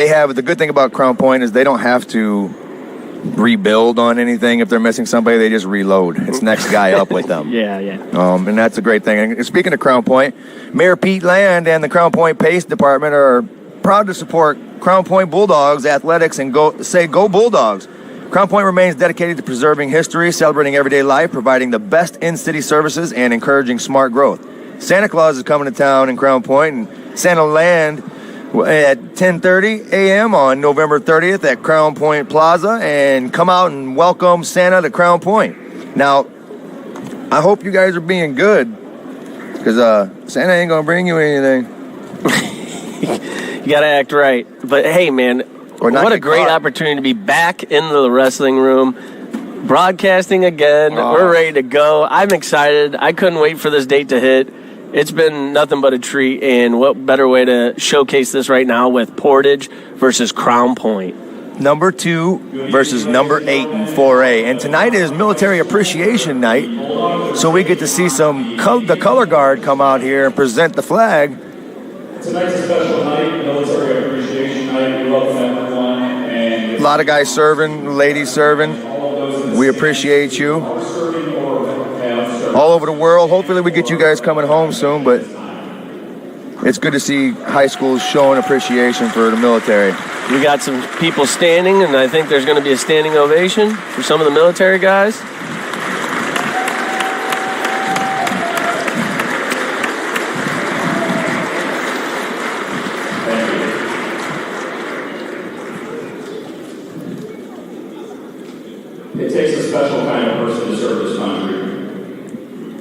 they have the good thing about Crown Point is they don't have to rebuild on anything. If they're missing somebody, they just reload. It's next guy up with them. Yeah. And that's a great thing. And speaking of Crown Point, Mayor Pete Land and the Crown Point Pace Department are proud to support Crown Point Bulldogs athletics and go Bulldogs. Crown Point remains dedicated to preserving history, celebrating everyday life, providing the best in-city services, and encouraging smart growth. Santa Claus is coming to town in Crown Point, and Santa will land at 10:30 a.m. on November 30th at Crown Point Plaza, and come out and welcome Santa to Crown Point. Now, I hope you guys are being good, because Santa ain't going to bring you anything. You got to act right. But, hey, man, what a great opportunity to be back in the wrestling room, broadcasting again. We're ready to go. I'm excited. I couldn't wait for this date to hit. It's been nothing but a treat, and what better way to showcase this right now with Portage versus Crown Point. Number 2 versus number 8 in 4A. And tonight is Military Appreciation Night, so we get to see the color guard come out here and present the flag. Tonight's a special night, Military Appreciation Night. We welcome everyone. And a lot of guys serving, ladies serving. We appreciate you. All over the world. Hopefully we get you guys coming home soon, but it's good to see high schools showing appreciation for the military. We got some people standing, and I think there's going to be a standing ovation for some of the military guys. It takes a special kind of person to serve this country.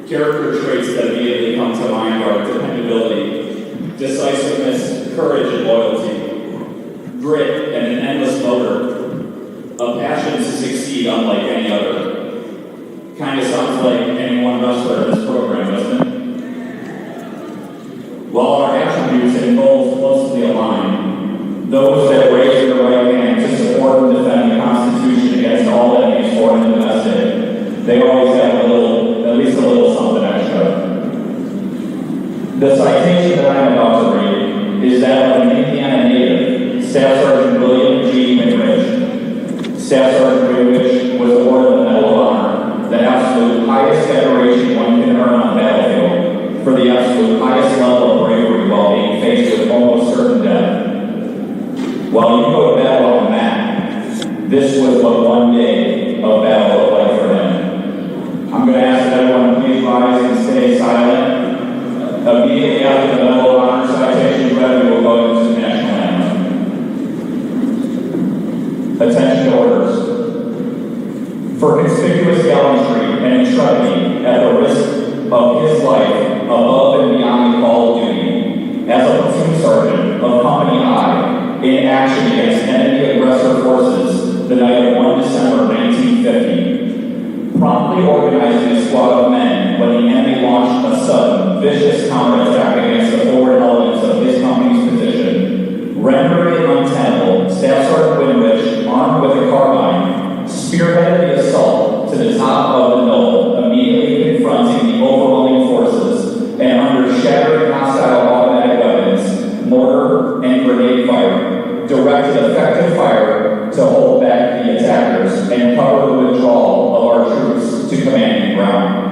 Character traits that immediately come to mind are dependability, decisiveness, courage, and loyalty, grit, and an endless motor, a passion to succeed unlike any other. Kind of sounds like any one wrestler in this program, doesn't it? While our attributes and goals closely align, those that raise their right hand to support and defend the Constitution against all enemies, foreign and domestic, they always have at least a little something extra. The citation that I am about to read is that of an Indiana native, Staff Sergeant William G. McRich. Staff Sergeant McRich was awarded the Medal of Honor, the absolute highest decoration one can earn on the battlefield, for the absolute highest level of bravery while being faced with almost certain death. While you go to battle on the map, this was but one day of battle of life for him. I'm going to ask everyone to please rise and stay silent. Immediately after the Medal of Honor citation, we will go into the national anthem. Attention to orders. For conspicuous gallantry and intrepidity at the risk of his life above and beyond the call of duty, as a platoon sergeant of Company I, in action against enemy aggressor forces the night of 1 December 1950, promptly organizing a squad of men when the enemy launched a sudden, vicious counterattack against the forward elements of his company's position, rendering it untenable. Staff Sergeant Winrich, armed with a carbine, spearheaded the assault to the top of the knoll, immediately confronting the overwhelming forces, and under shattering hostile automatic weapons, mortar, and grenade fire, directed effective fire to hold back the attackers and cover the withdrawal of our troops to commanding ground.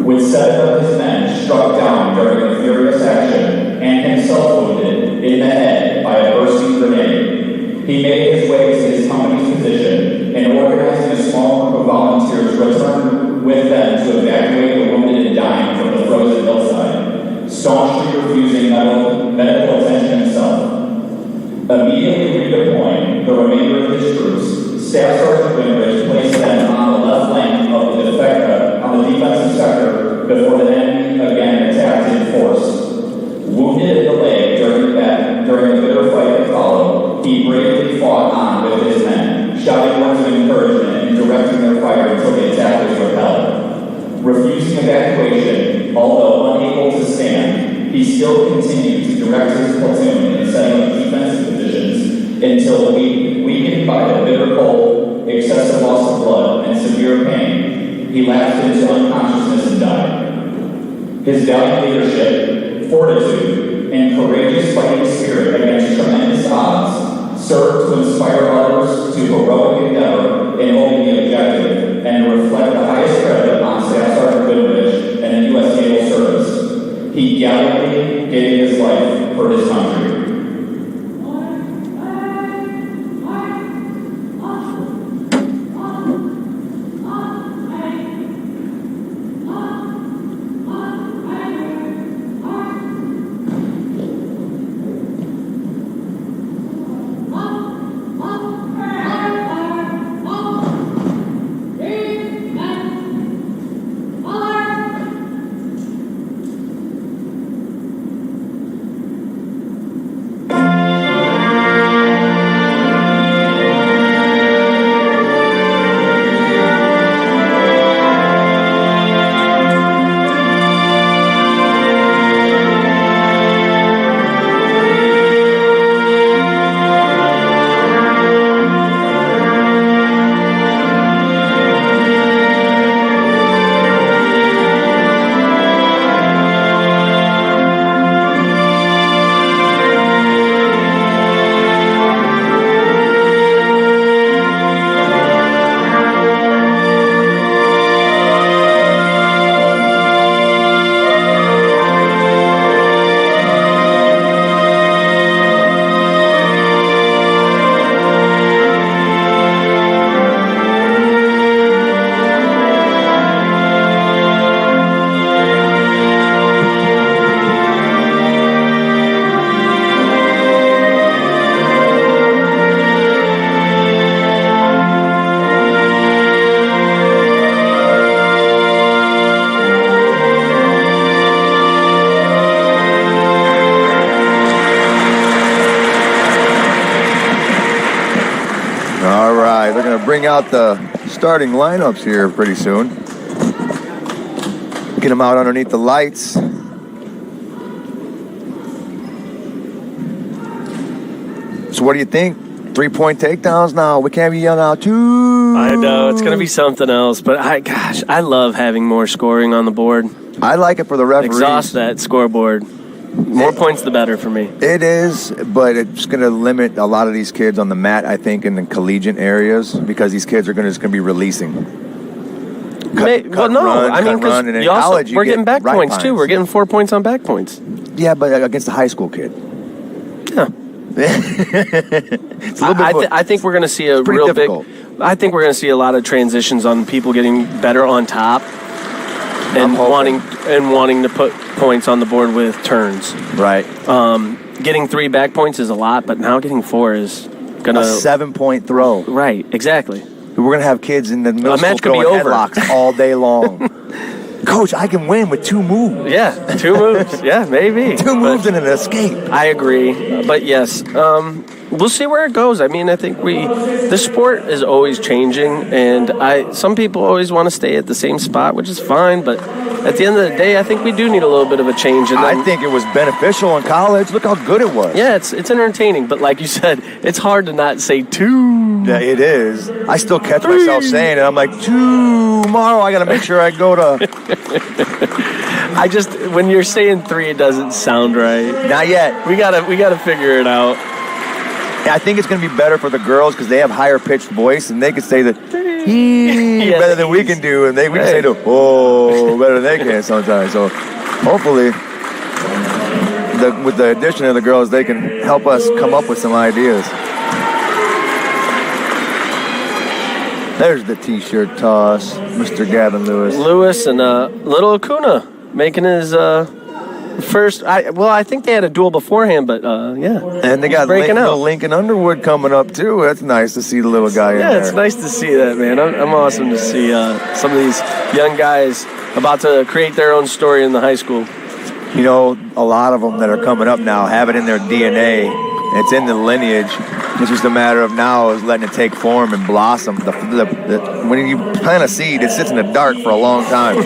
With 7 of his men struck down during the furious action and himself wounded in the head by a bursting grenade, he made his way to his company's position and, organizing a small group of volunteers, returned with them to evacuate the wounded and dying from the frozen hillside, staunchly refusing medical attention himself. Immediately redeploying the remainder of his troops, Staff Sergeant Winrich placed them on the left flank of the defensive sector before the enemy again attacked in force. Wounded in the leg during the bitter fight that followed, he bravely fought on with his men, shouting words of encouragement and directing their fire until the attack was repelled. Refusing evacuation, although unable to stand, he still continued to direct his platoon in setting up defensive positions until, weakened by the bitter cold, excessive loss of blood, and severe pain, he lapsed into unconsciousness and died. His valiant leadership, fortitude, and courageous fighting spirit against tremendous odds serve to inspire others to heroic endeavor in owning the objective, and to reflect the highest credit on Staff Sergeant Goodrich and the U.S. Naval Service. He gallantly gave his life for his country. Bring out the starting lineups here pretty soon. Get them out underneath the lights. So what do you think? 3-point takedowns now. We can't be yelling out two. I know it's going to be something else, but I love having more scoring on the board. I like it for the referees. Exhaust that scoreboard. More points, the better for me. It is, but it's going to limit a lot of these kids on the mat, I think, in the collegiate areas, because these kids are just going to be releasing. We're getting back points, too. We're getting 4 points on back points. Yeah, but against a high school kid. Yeah. It's a little bit I think we're going to see a real difficult. I think we're going to see a lot of transitions on people getting better on top. And wanting to put points on the board with turns. Right. Getting 3 back points is a lot, but now getting 4 is going to... A 7-point throw. Right, exactly. We're going to have kids in the middle school throwing headlocks all day long. Coach, I can win with 2 moves. Yeah, 2 moves. Yeah, maybe. 2 moves and an escape. I agree. But yes, we'll see where it goes. I mean, I think the sport is always changing, and some people always want to stay at the same spot, which is fine, but at the end of the day, I think we do need a little bit of a change. And I think it was beneficial in college. Look how good it was. Yeah, it's entertaining, but like you said, it's hard to not say 2. Yeah, it is. I still catch myself saying it. I'm like, tomorrow I got to make sure I go to... when you're saying 3, it doesn't sound right. Not yet. We gotta figure it out. I think it's going to be better for the girls because they have higher pitched voice and they can say the better than we can do, and we can say the better than they can sometimes. So hopefully, with the addition of the girls, they can help us come up with some ideas. There's the T-shirt toss, Mr. Gavin Lewis. Lewis and little Acuna making his first. I think they had a duel beforehand, but yeah. And they got little Lincoln Underwood coming up too. That's nice to see the little guy in there. Yeah, it's nice to see that, man. I'm awesome to see some of these young guys about to create their own story in the high school. You know, a lot of them that are coming up now have it in their DNA. It's in the lineage. It's just a matter of now is letting it take form and blossom. When you plant a seed, it sits in the dark for a long time.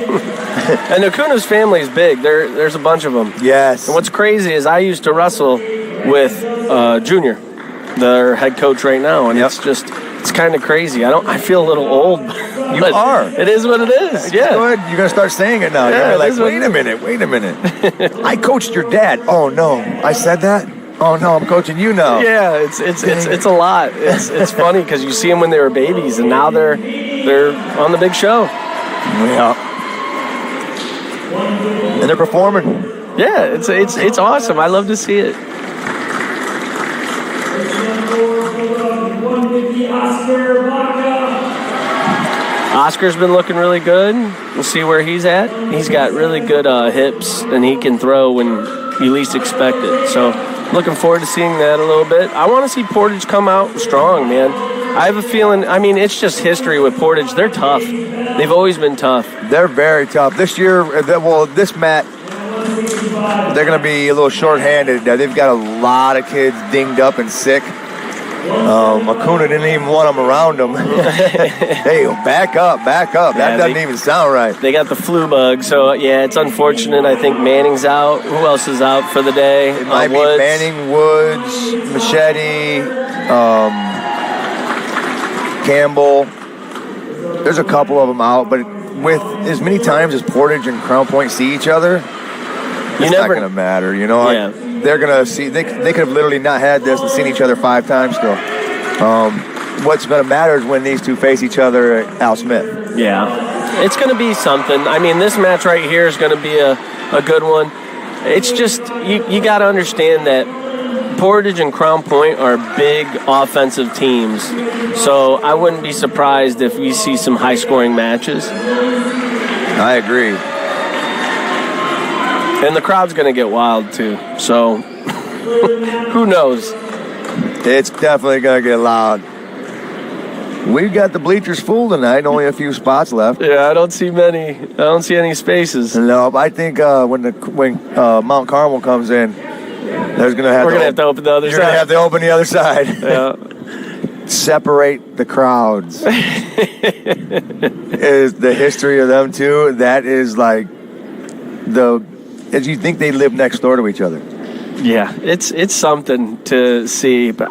And Acuna's family is big. There's a bunch of them. Yes. And what's crazy is I used to wrestle with Junior, their head coach right now, and it's kind of crazy. I feel a little old. You are. It is what it is. Yeah. Go ahead. You're gonna start saying it now. Yeah, You're like, wait a minute. I coached your dad. Oh no, I said that. Oh no, I'm coaching you now. Yeah, it's a lot. It's funny because you see them when they were babies, and now they're on the big show. Yeah, and they're performing. Yeah, it's awesome. I love to see it. Oscar's been looking really good. We'll see where he's at. He's got really good hips, and he can throw when you least expect it. So looking forward to seeing that a little bit. I want to see Portage come out strong, man. I have a feeling, I mean, it's just history with Portage. They're tough. They've always been tough. They're very tough. This year, this mat, they're going to be a little short-handed. They've got a lot of kids dinged up and sick. Acuna didn't even want them around them. Hey, back up. That doesn't even sound right. They got the flu bug, so yeah, it's unfortunate. I think Manning's out. Who else is out for the day? It might be Woods. Manning, Woods, Machete, Campbell. There's a couple of them out, but with as many times as Portage and Crown Point see each other, it's not going to matter, you know. Yeah. They're going to see. They could have literally not had this and seen each other 5 times still. What's going to matter is when these two face each other at Al Smith. Yeah, it's going to be something. I mean, this match right here is going to be a good one. It's just you got to understand that Portage and Crown Point are big offensive teams, so I wouldn't be surprised if we see some high-scoring matches. I agree. And the crowd's going to get wild, too. So, who knows? It's definitely going to get loud. We've got the bleachers full tonight. Only a few spots left. Yeah, I don't see many. I don't see any spaces. No, I think when Mount Carmel comes in, we're going to have to open the other side. You're going to have to open the other side. Yeah. Separate the crowds. Is the history of them two. That is like as you think they live next door to each other. Yeah, it's something to see. But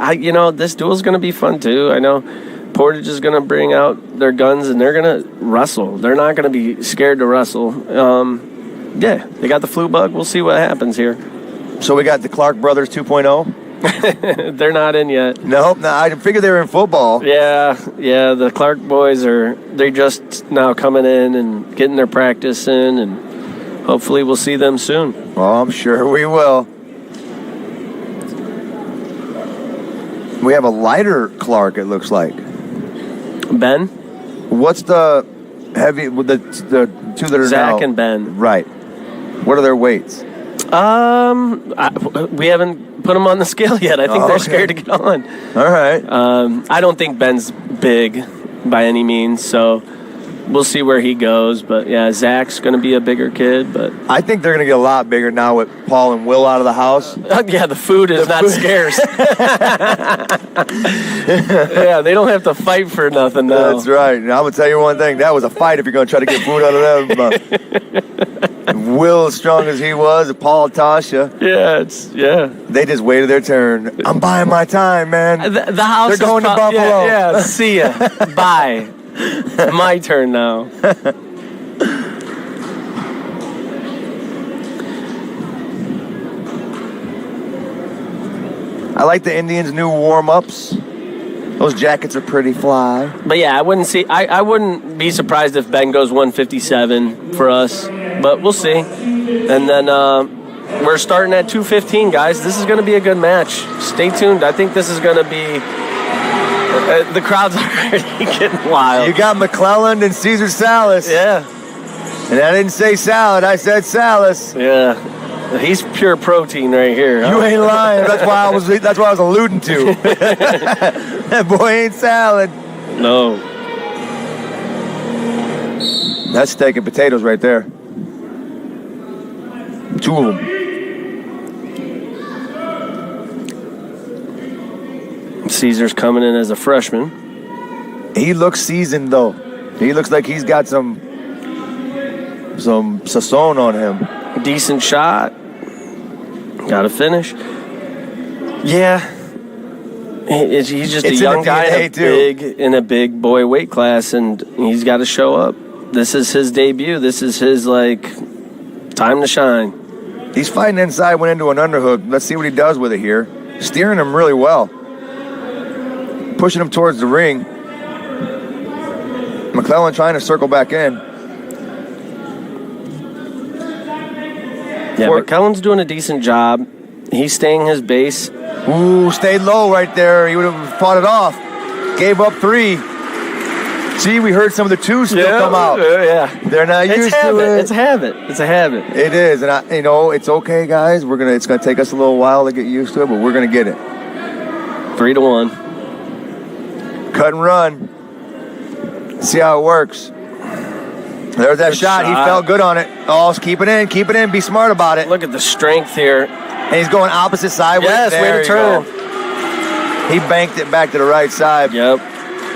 this duel's going to be fun too. I know Portage is going to bring out their guns and they're going to wrestle. They're not going to be scared to wrestle. Yeah, they got the flu bug. We'll see what happens here. So we got the Clark brothers 2.0. They're not in yet. Nope. No, I figured they were in football. Yeah. The Clark boys they're just now coming in and getting their practice in, and hopefully we'll see them soon. Oh, I'm sure we will. We have a lighter Clark, it looks like. Ben? What's the heavy, the two that are Zach now? and Ben. Right. What are their weights? We haven't put them on the scale yet. I think they're scared to get on. All right. I don't think Ben's big by any means, so we'll see where he goes. But yeah, Zach's going to be a bigger kid. But I think they're going to get a lot bigger now with Paul and Will out of the house. Yeah, the food is not scarce. Yeah, they don't have to fight for nothing now. That's right. And I'm going to tell you one thing. That was a fight if you're going to try to get food out of them. Will, as strong as he was, Paul, Tasha. Yeah, They just waited their turn. I'm buying my time, man. The house. They're going to Buffalo. Yeah, see ya. Bye. My turn now. I like the Indians' new warm-ups. Those jackets are pretty fly. But yeah, I wouldn't be surprised if Ben goes 157 for us. But we'll see. And then we're starting at 215, guys. This is going to be a good match. Stay tuned. I think this is going to be... the crowd's already getting wild. You got McClellan and Caesar Salace. Yeah. And I didn't say salad. I said Salace. Yeah. He's pure protein right here. Huh? You ain't lying. That's what I was alluding to. That boy ain't salad. No. That's steak and potatoes right there. 2 of them. Caesar's coming in as a freshman. He looks seasoned, though. He looks like he's got some sazon on him. Decent shot. Got to finish. Yeah. He's just a young guy in a big boy weight class, and he's got to show up. This is his debut. This is his, time to shine. He's fighting inside, went into an underhook. Let's see what he does with it here. steering him really well. Pushing him towards the ring. McClellan trying to circle back in. Yeah, McClellan's doing a decent job. He's staying his base. Ooh, stayed low right there. He would have fought it off. Gave up 3. See, we heard some of the 2s still come out. Yeah. They're not used to it. It's a habit. It's a habit. It is, and it's okay, guys. It's gonna take us a little while to get used to it, but we're gonna get it. 3-1. Cut and run. See how it works. There's that shot. He felt good on it. Oh, keep it in. Be smart about it. Look at the strength here. And he's going opposite side. Yes, way to turn. He banked it back to the right side. Yep.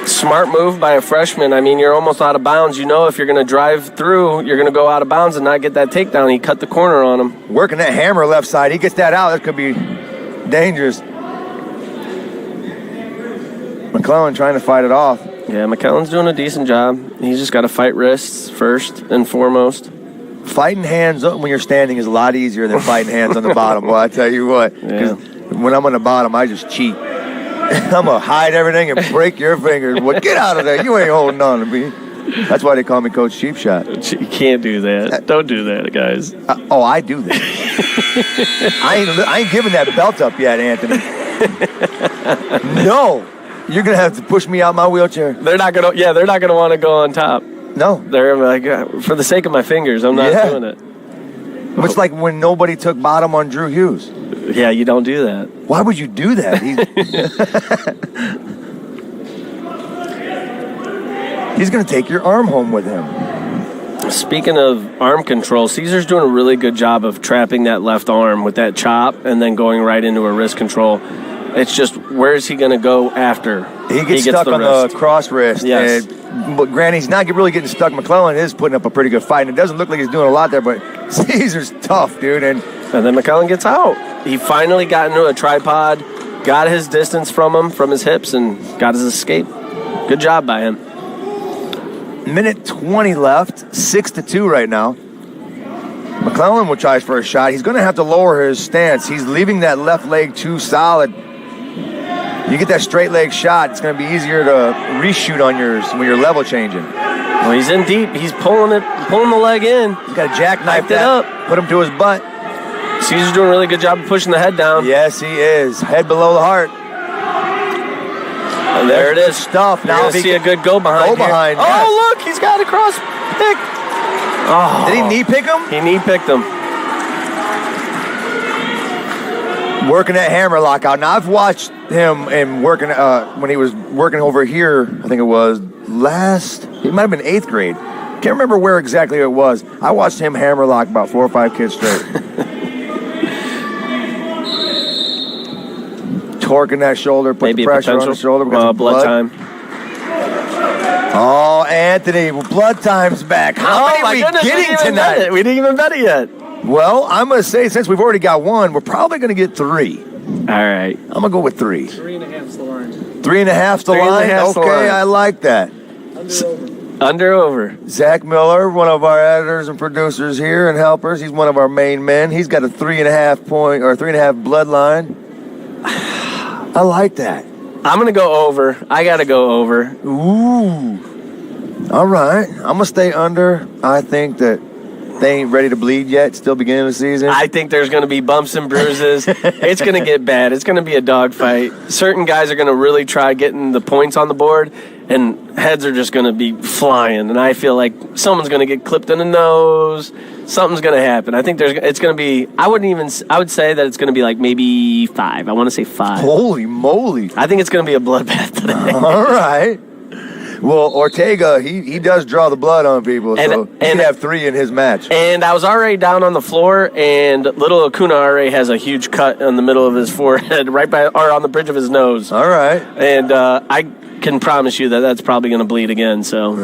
Smart move by a freshman. I mean, you're almost out of bounds. You know if you're going to drive through, you're going to go out of bounds and not get that takedown. He cut the corner on him. Working that hammer left side. He gets that out. That could be dangerous. McClellan trying to fight it off. Yeah, McClellan's doing a decent job. He's just got to fight wrists first and foremost. Fighting hands when you're standing is a lot easier than fighting hands on the bottom. Well, I tell you what. Yeah. When I'm on the bottom, I just cheat. I'm going to hide everything and break your fingers. Well, get out of there. You ain't holding on to me. That's why they call me Coach Cheap Shot. You can't do that. Don't do that, guys. I do that. I ain't giving that belt up yet, Anthony. No. You're going to have to push me out my wheelchair. They're not going to want to go on top. No. They're like, for the sake of my fingers, I'm not doing it. It's like when nobody took bottom on Drew Hughes. Yeah, you don't do that. Why would you do that? He's going to take your arm home with him. Speaking of arm control, Caesar's doing a really good job of trapping that left arm with that chop and then going right into a wrist control. It's just, where is he going to go after? He gets stuck on the cross wrist. Yes. But granted, he's not really getting stuck. McClellan is putting up a pretty good fight, and it doesn't look like he's doing a lot there, but Caesar's tough, dude. And then McClellan gets out. He finally got into a tripod, got his distance from his hips, and got his escape. Good job by him. Minute 20 left, 6-2 right now. McClellan will try for a shot. He's going to have to lower his stance. He's leaving that left leg too solid. You get that straight leg shot, it's going to be easier to reshoot on yours when you're level changing. Well, he's in deep. He's pulling the leg in. He's got to jackknife that up. Put him to his butt. Caesar's doing a really good job of pushing the head down. Yes, he is. Head below the heart. And there it is. Stuff. Now we see a good go behind. Yes. Oh, look, he's got a cross pick. Oh. Did he knee pick him? He knee picked him. Working that hammer lockout. Now, I've watched him and working when he was working over here, I think it was it might have been 8th grade. Can't remember where exactly it was. I watched him hammer lock about 4 or 5 kids straight. Torquing that shoulder, put the pressure on the shoulder. Blood time. Oh, Anthony, blood time's back. How many are we getting tonight? We didn't even bet it yet. Well, I'm going to say, since we've already got 1, we're probably going to get 3. All right. I'm going to go with 3. 3.5's the line. 3.5's the line? Okay, I like that. Under over. Zach Miller, one of our editors and producers here and helpers. He's one of our main men. He's got a 3.5 blood line. I like that. I'm going to go over. I got to go over. Ooh. All right. I'm going to stay under. I think that they ain't ready to bleed yet. Still beginning of the season. I think there's going to be bumps and bruises. It's going to get bad. It's going to be a dogfight. Certain guys are going to really try getting the points on the board, and heads are just going to be flying. And I feel like someone's going to get clipped in the nose. Something's going to happen. I think it's going to be, I would say that it's going to be like maybe 5. I want to say 5. Holy moly. I think it's going to be a bloodbath today. All right. Well, Ortega, he does draw the blood on people, so he can have 3 in his match. And I was already down on the floor, and little Acuna already has a huge cut in the middle of his forehead, or on the bridge of his nose. All right. And I can promise you that that's probably going to bleed again. So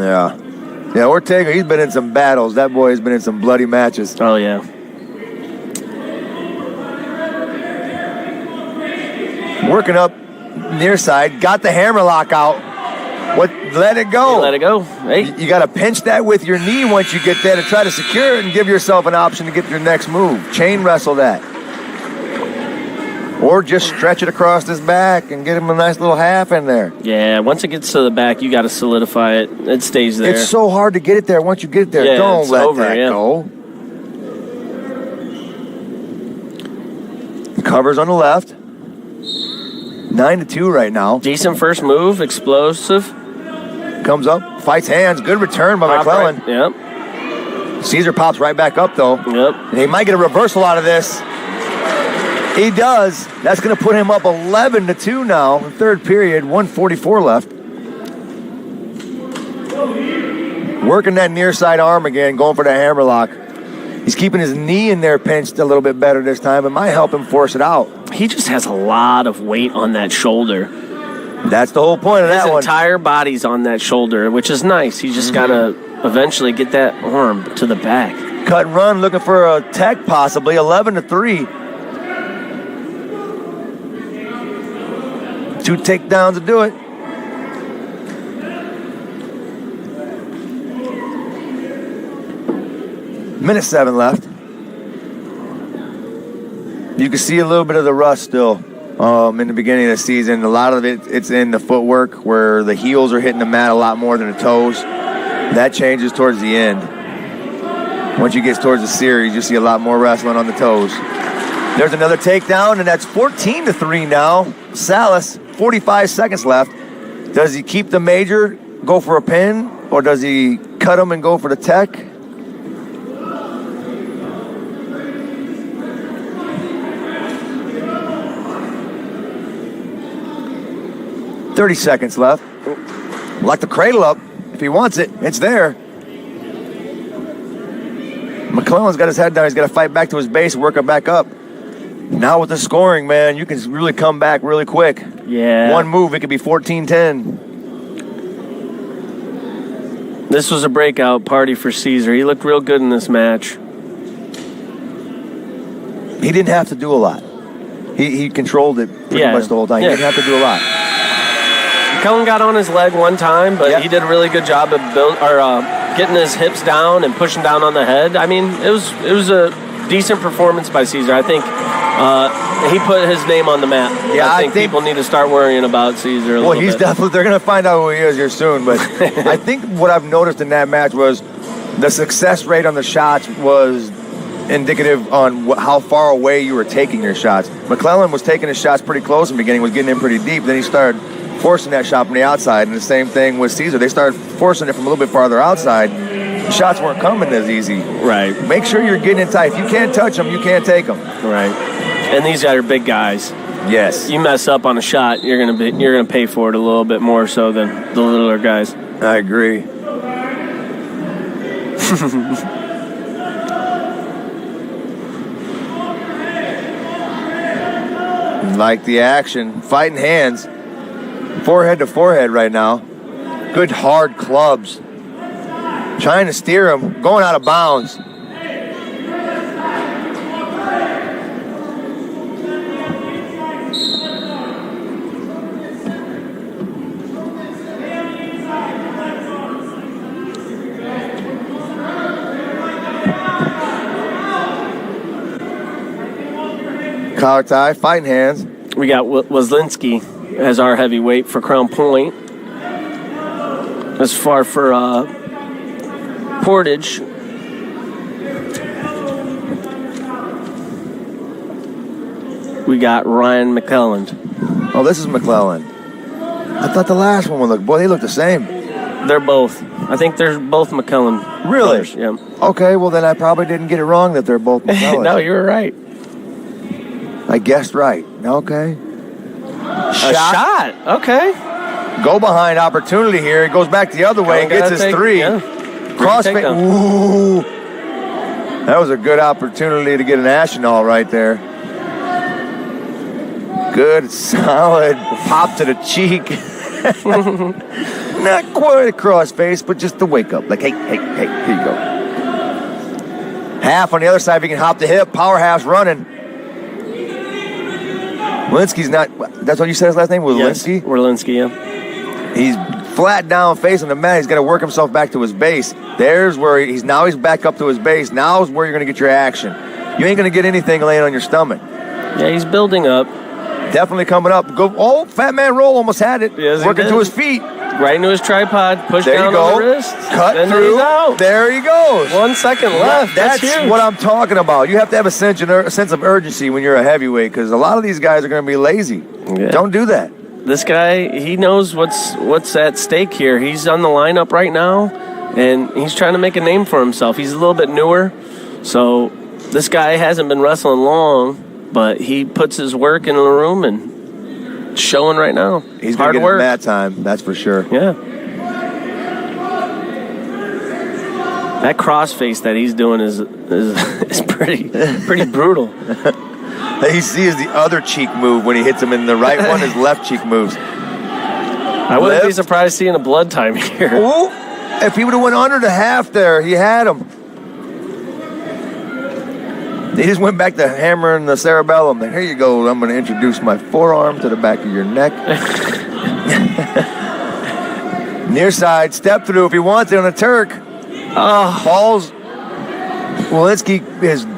yeah, Ortega, he's been in some battles. That boy has been in some bloody matches. Oh yeah. Working up near side, got the hammer lock out. Let it go. Let it go. Hey. You got to pinch that with your knee once you get there to try to secure it and give yourself an option to get your next move. Chain wrestle that. Or just stretch it across his back and get him a nice little half in there. Yeah, once it gets to the back, you got to solidify it. It stays there. It's so hard to get it there. Once you get it there, Yeah, don't it's let over, that yeah. go. Covers on the left. 9-2 right now. Decent first move, explosive. Comes up, fights hands. Good return by McClellan. Right. Yep. Caesar pops right back up, though. Yep. And he might get a reversal out of this. He does. That's going to put him up 11-2 now. Third period, 1:44 left. Working that near side arm again, going for the hammerlock. He's keeping his knee in there pinched a little bit better this time. It might help him force it out. He just has a lot of weight on that shoulder. That's the whole point of that one. His entire body's on that shoulder, which is nice. He just got to eventually get that arm to the back. Cut and run, looking for a tech possibly. 11-3. 2 takedowns to do it. Minute 7 left. You can see a little bit of the rust still in the beginning of the season. A lot of it's in the footwork where the heels are hitting the mat a lot more than the toes. That changes towards the end. Once you get towards the series, you see a lot more wrestling on the toes. There's another takedown, and that's 14-3 now. Salace, 45 seconds left. Does he keep the major, go for a pin, or does he cut him and go for the tech? $30 seconds left. Lock the cradle up. If he wants it, it's there. McClellan's got his head down. He's got to fight back to his base, work it back up. Now with the scoring, man, you can really come back really quick. Yeah. One move, it could be 14-10. This was a breakout party for Caesar. He looked real good in this match. He didn't have to do a lot. He controlled it pretty much the whole time. He didn't have to do a lot. McClellan got on his leg one time, but he did a really good job of getting his hips down and pushing down on the head. I mean, it was a decent performance by Caesar. I think he put his name on the map. Yeah, I think people need to start worrying about Caesar a little bit. Definitely, they're going to find out who he is here soon. But I think what I've noticed in that match was the success rate on the shots was indicative on how far away you were taking your shots. McClellan was taking his shots pretty close in the beginning, was getting in pretty deep. Then he started forcing that shot from the outside, and the same thing with Caesar. They started forcing it from a little bit farther outside. The shots weren't coming as easy. Right. Make sure you're getting in tight. If you can't touch them, you can't take them. Right. And these guys are big guys. Yes. You mess up on a shot, you're gonna pay for it a little bit more so than the littler guys. I agree. Like the action, fighting hands, forehead to forehead right now. Good hard clubs. Trying to steer him, going out of bounds. Collar tie, fighting hands. We got Wazlinski as our heavyweight for Crown Point. As far for Portage. We got Ryan McClelland. Oh, this is McClellan. I thought the last one would look. Boy, they look the same. They're both. I think they're both McClellan. Really? Brothers, yeah. Okay, well then I probably didn't get it wrong that they're both McClellan. No, you were right. I guessed right. Okay. A shot. Okay. Go behind opportunity here. It goes back the other way and gets his three. Yeah. Crossfade. Ooh. That was a good opportunity to get an Ashenall right there. Good, solid pop to the cheek. Not quite a crossface, but just the wake up. Like, hey, here you go. Half on the other side, if he can hop the hip. Power half's running. Walensky's not, that's what you said his last name was? Yes, Walensky? yeah. He's flat down facing the mat. He's got to work himself back to his base. There's where he's back up to his base. Now is where you're going to get your action. You ain't going to get anything laying on your stomach. Yeah, he's building up. Definitely coming up. Fat man roll almost had it. Yes, working to his feet. Right into his tripod. Push there down you go. on the wrist. Cut through. There he goes. 1 second left. That's huge. what I'm talking about. You have to have a sense of urgency when you're a heavyweight because a lot of these guys are going to be lazy. Yeah. Don't do that. This guy, he knows what's at stake here. He's on the lineup right now, and he's trying to make a name for himself. He's a little bit newer, so this guy hasn't been wrestling long, but he puts his work in the room and it's showing right now. He's going to get his mat time, that's for sure. Yeah. That crossface that he's doing is pretty brutal. He sees the other cheek move when he hits him in the right one. His left cheek moves. I wouldn't be surprised seeing a blood time here. Ooh, if he would have went under the half there, he had him. They just went back to hammering the cerebellum. Here you go. I'm going to introduce my forearm to the back of your neck. Near side, step through if he wants it on a Turk. Falls. Walensky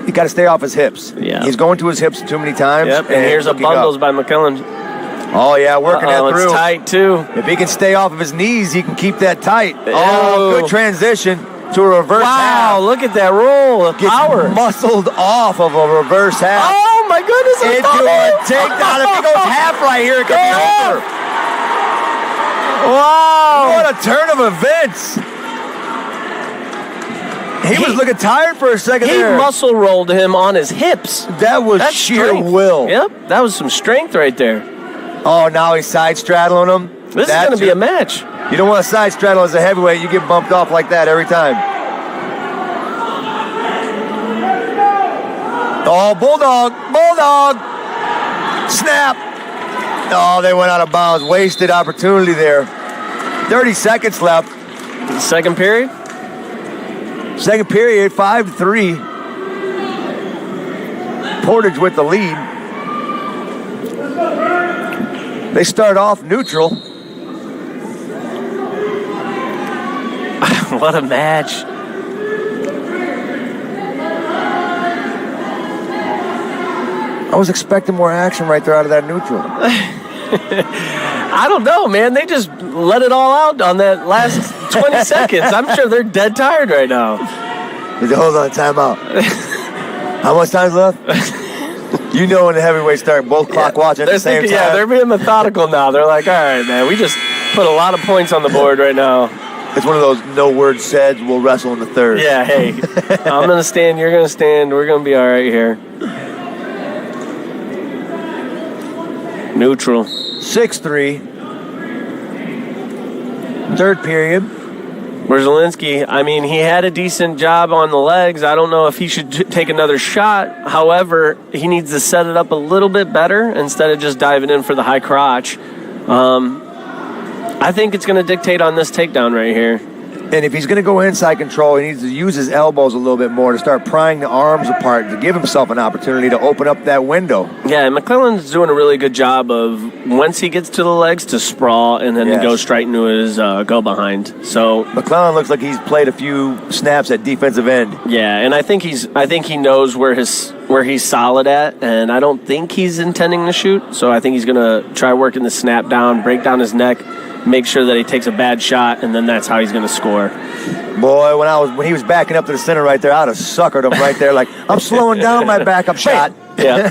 he got to stay off his hips. Yeah. He's going to his hips too many times. Yep, and here's a bundles by McClellan. Oh, yeah, working that through. It's tight, too. If he can stay off of his knees, he can keep that tight. Ew. Oh, good transition to a reverse half. Wow, look at that roll of power. Gets muscled off of a reverse half. Oh, my goodness. Into a takedown. If he goes half right here, it could be over. Wow. What a turn of events. He was looking tired for a second there. He muscle rolled him on his hips. That's sheer strength. will. Yep, that was some strength right there. Oh, now he's side straddling him. This is going to be a match. You don't want to side straddle as a heavyweight. You get bumped off like that every time. Oh, Bulldog. Snap. Oh, they went out of bounds. Wasted opportunity there. 30 seconds left. Second period? Second period, 5-3. Portage with the lead. They start off neutral. What a match. I was expecting more action right there out of that neutral. I don't know, man. They just let it all out on that last 20 seconds. I'm sure they're dead tired right now. Hold on, time out. How much time's left? You know when the heavyweights start both clock watching at the same time. Yeah, they're being methodical now. They're like, all right, man, we just put a lot of points on the board right now. It's one of those no words said, we'll wrestle in the third. Yeah, hey, I'm going to stand, you're going to stand, we're going to be all right here. Neutral. 6-3. Third period. Brzezinski, I mean, he had a decent job on the legs. I don't know if he should take another shot. However, he needs to set it up a little bit better instead of just diving in for the high crotch. I think it's going to dictate on this takedown right here. And if he's going to go inside control, he needs to use his elbows a little bit more to start prying the arms apart to give himself an opportunity to open up that window. Yeah, and McClellan's doing a really good job of, once he gets to the legs, to sprawl and then go straight into his go-behind. So McClellan looks like he's played a few snaps at defensive end. Yeah, and I think he knows where he's solid at, and I don't think he's intending to shoot. So I think he's going to try working the snap down, break down his neck, make sure that he takes a bad shot, and then that's how he's going to score. Boy, when he was backing up to the center right there, I'd have suckered him right there. Like, I'm slowing down my backup shot. Yeah.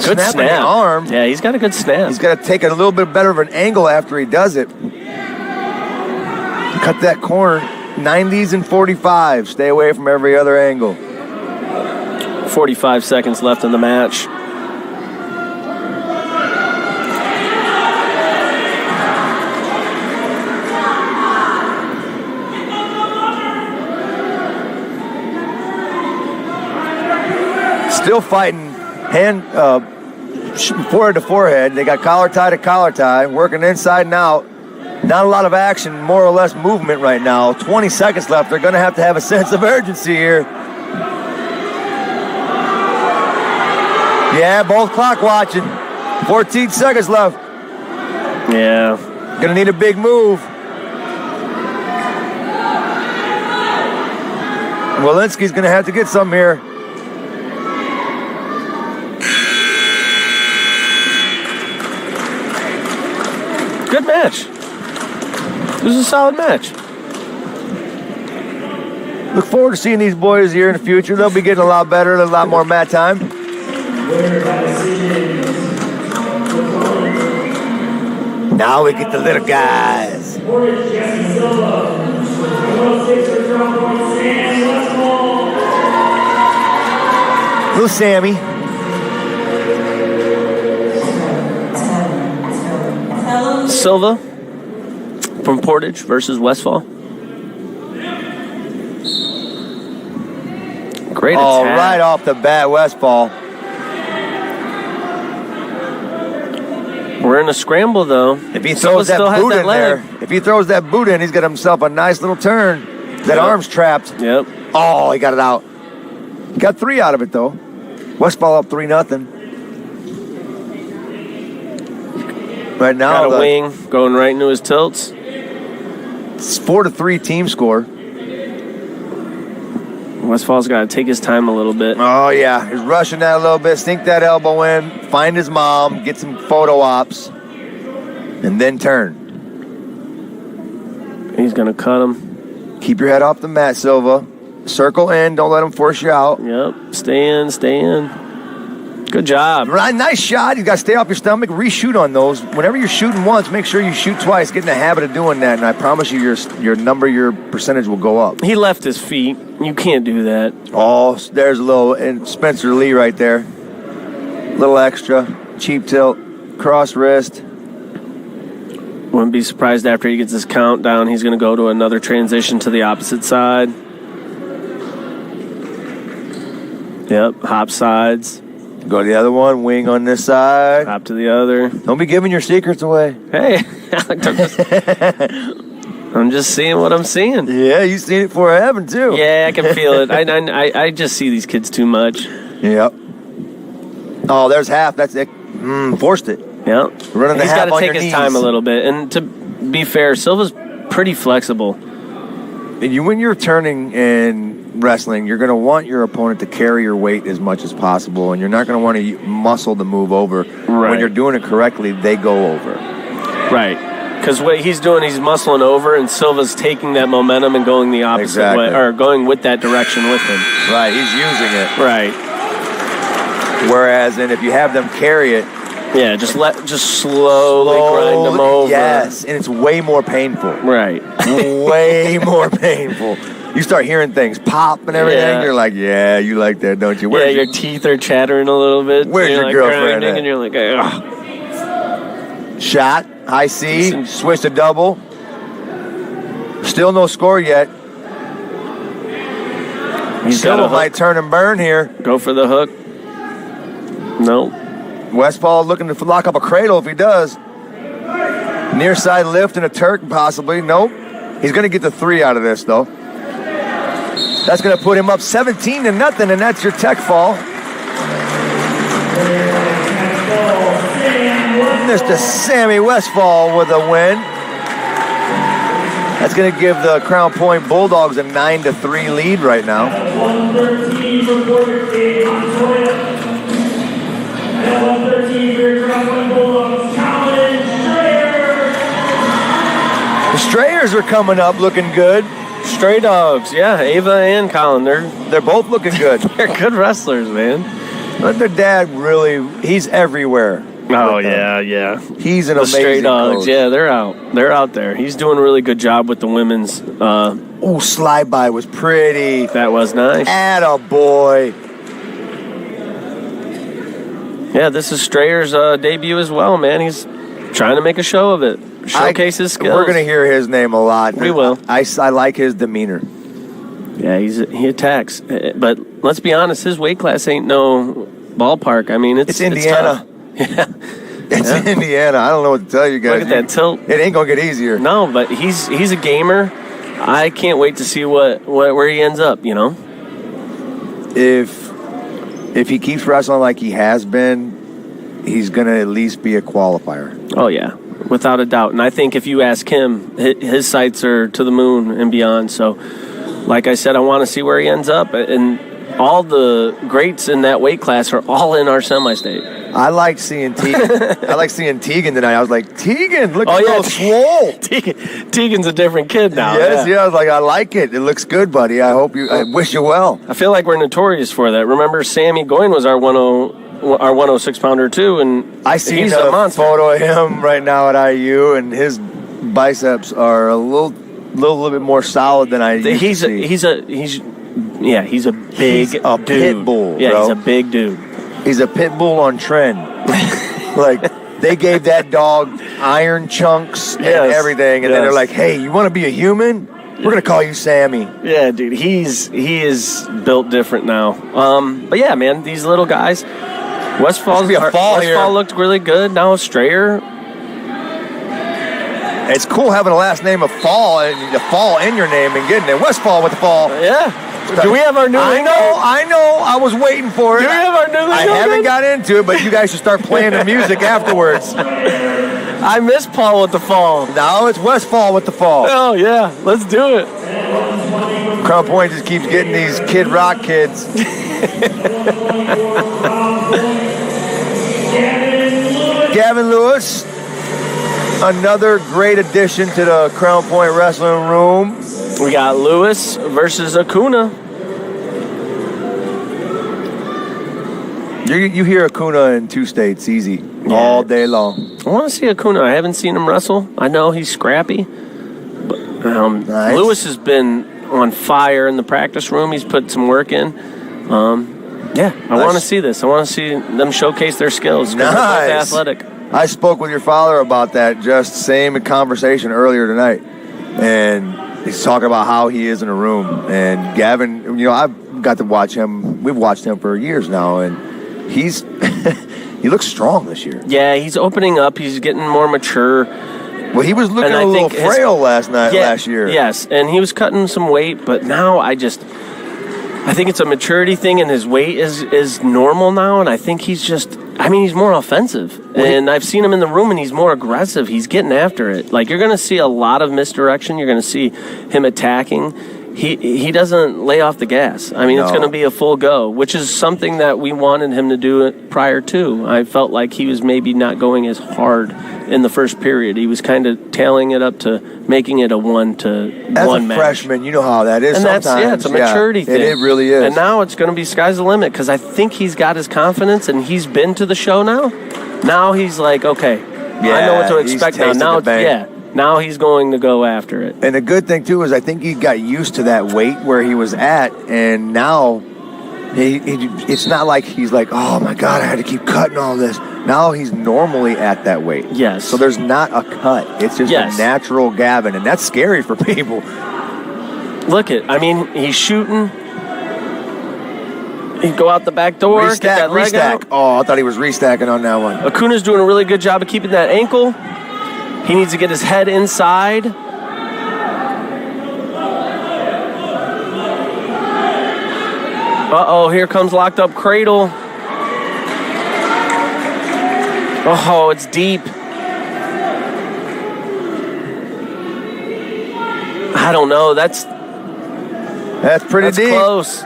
Good snap. The arm. Yeah, he's got a good snap. He's got to take it a little bit better of an angle after he does it. Cut that corner. 90s and 45. Stay away from every other angle. 45 seconds left in the match. Still fighting forehead to forehead. They got collar tie to collar tie, working inside and out. Not a lot of action, more or less movement right now. 20 seconds left. They're going to have a sense of urgency here. Yeah, both clock watching. 14 seconds left. Yeah. Going to need a big move. Walensky's going to have to get some here. Good match. It was a solid match. Look forward to seeing these boys here in the future. They'll be getting a lot better, a lot more mat time. Now we get the little guys. Portage, Silva. 106 for Crown Point, Westfall. Little Sammy. Silva from Portage versus Westfall. Great attack. Oh, right off the bat, Westfall. We're in a scramble, though. If he throws that boot in there, if he throws that boot in, he's got himself a nice little turn. That arm's trapped. Yep. Oh, he got it out. He got 3 out of it, though. Westfall up 3-0. Right now, got a wing going right into his tilts. It's 4-3 team score. Westfall's got to take his time a little bit. Oh, yeah. He's rushing that a little bit. Sink that elbow in. Find his mom. Get some photo ops. And then turn. He's going to cut him. Keep your head off the mat, Silva. Circle in. Don't let him force you out. Yep. Stay in. Stay in. Good job. Right, nice shot. You got to stay off your stomach. Reshoot on those. Whenever you're shooting once, make sure you shoot twice. Get in the habit of doing that, and I promise you, your percentage will go up. He left his feet. You can't do that. Oh, there's a little and Spencer Lee right there. Little extra, cheap tilt, cross wrist. Wouldn't be surprised after he gets his count down, he's going to go to another transition to the opposite side. Yep, hop sides. Go to the other one, wing on this side. Hop to the other. Don't be giving your secrets away. Hey, I'm just seeing what I'm seeing. Yeah, you've seen it before, haven't too. Yeah, I can feel it. I just see these kids too much. Yep. Oh, there's half. That's it. Forced it. Yep. Running the He's half got on to your take his knees. time a little bit. And to be fair, Silva's pretty flexible. When you're turning in wrestling, you're going to want your opponent to carry your weight as much as possible, and you're not going to want to muscle the move over. Right. When you're doing it correctly, they go over. Right. Because what he's doing, he's muscling over, and Silva's taking that momentum and going the opposite way, or going with that direction with him. Right, he's using it. Right. Whereas, and if you have them carry it, yeah, just slowly grind them over. Yes, and it's way more painful. Right. Way more painful. You start hearing things pop and everything. Yeah. You're like, yeah, you like that, don't you? Your teeth are chattering a little bit. Where's your girlfriend at? And you're like, ugh. Shot, high C, switch to double. Still no score yet. Silva might turn and burn here. Go for the hook. Nope. Westfall looking to lock up a cradle if he does. Near side lift and a Turk possibly. Nope. He's going to get the 3 out of this though. That's going to put him up 17-0, and that's your tech fall. Mr. Sammy Westfall with a win. That's going to give the Crown Point Bulldogs a 9-3 lead right now. 113 for Portage, Montoya. And 113 for Crown Point Bulldogs, The Strayers are coming up looking good. Stray Dogs, yeah, Ava and Colin, they're both looking good. They're good wrestlers, man. But their dad he's everywhere. Oh, yeah. He's an the amazing Stray Dogs, coach. yeah, they're out there. He's doing a really good job with the women's. Slide by was pretty. That was nice. Attaboy. Yeah, this is Strayer's debut as well, man. He's trying to make a show of it. Showcase his skills. We're going to hear his name a lot. We will. I like his demeanor. Yeah, he attacks. But let's be honest, his weight class ain't no ballpark. I mean, it's Indiana. It's Indiana. I don't know what to tell you guys. Look at that tilt. It ain't going to get easier. No, but he's a gamer. I can't wait to see where he ends up, you know? If he keeps wrestling like he has been, he's going to at least be a qualifier. Oh, yeah. Without a doubt. And I think if you ask him, his sights are to the moon and beyond. So, like I said, I want to see where he ends up. And all the greats in that weight class are all in our semi-state. I like seeing Tegan. I like seeing Tegan tonight. I was like, Tegan, look at little swole. Tegan's a different kid now. Yes, yeah. I was like, I like it. It looks good, buddy. I wish you well. I feel like we're notorious for that. Remember, Sammy Goyne was our 106 pounder too, and I see he's a monster. photo of him right now at IU, and his biceps are a little bit more solid than I used to see. He's a big dude. Pit bull. Yeah, bro. he's a big dude. He's a pit bull on trend. Like, they gave that dog iron chunks and everything, and then they're like, hey, you want to be a human? We're going to call you Sammy. Yeah, dude, he is built different now. But yeah, man, these little guys. Westfall looked really good. Now Strayer. It's cool having a last name of Fall, and the Fall in your name and getting it. Westfall with the Fall. Yeah. Do we have our new lingo? I know. I was waiting for it. Do we have our new lingo? I haven't got into it, but you guys should start playing the music afterwards. I miss Paul with the Fall. No, it's Westfall with the Fall. Oh, yeah. Let's do it. Crown Point just keeps getting these Kid Rock kids. Gavin Lewis, another great addition to the Crown Point Wrestling Room. We got Lewis versus Acuna. You hear Acuna in 2 states easy all day long. I want to see Acuna. I haven't seen him wrestle. I know he's scrappy. But Nice. Lewis has been on fire in the practice room. He's put some work in. I want to see this. I want to see them showcase their skills. Nice. They're both athletic. I spoke with your father about that same conversation earlier tonight. And he's talking about how he is in a room. And Gavin, I've got to watch him. We've watched him for years now. And he looks strong this year. Yeah, he's opening up. He's getting more mature. Well, he was looking a little frail last year. Yes, and he was cutting some weight, but now I think it's a maturity thing, and his weight is normal now, and I think he's more offensive. And I've seen him in the room, and he's more aggressive. He's getting after it. Like, you're going to see a lot of misdirection. You're going to see him attacking. He doesn't lay off the gas. I mean, It's going to be a full go, which is something that we wanted him to do prior to. I felt like he was maybe not going as hard in the first period. He was kind of tailing it up to making it a 1-to-1 match. As a freshman, you know how that is and sometimes. It's a maturity thing. It really is. And now it's going to be sky's the limit because I think he's got his confidence and he's been to the show now. Now he's like, okay, I know what to expect now. Now he's going to go after it. And the good thing, too, is I think he got used to that weight where he was at, and now it's not like he's like, oh, my God, I had to keep cutting all this. Now he's normally at that weight. Yes. So there's not a cut. It's just a natural Gavin, and that's scary for people. He's shooting. He'd go out the back door. Restack. Oh, I thought he was restacking on that one. Acuna's doing a really good job of keeping that ankle. He needs to get his head inside. Uh-oh, here comes locked up cradle. Oh, it's deep. I don't know. That's pretty deep. That's close.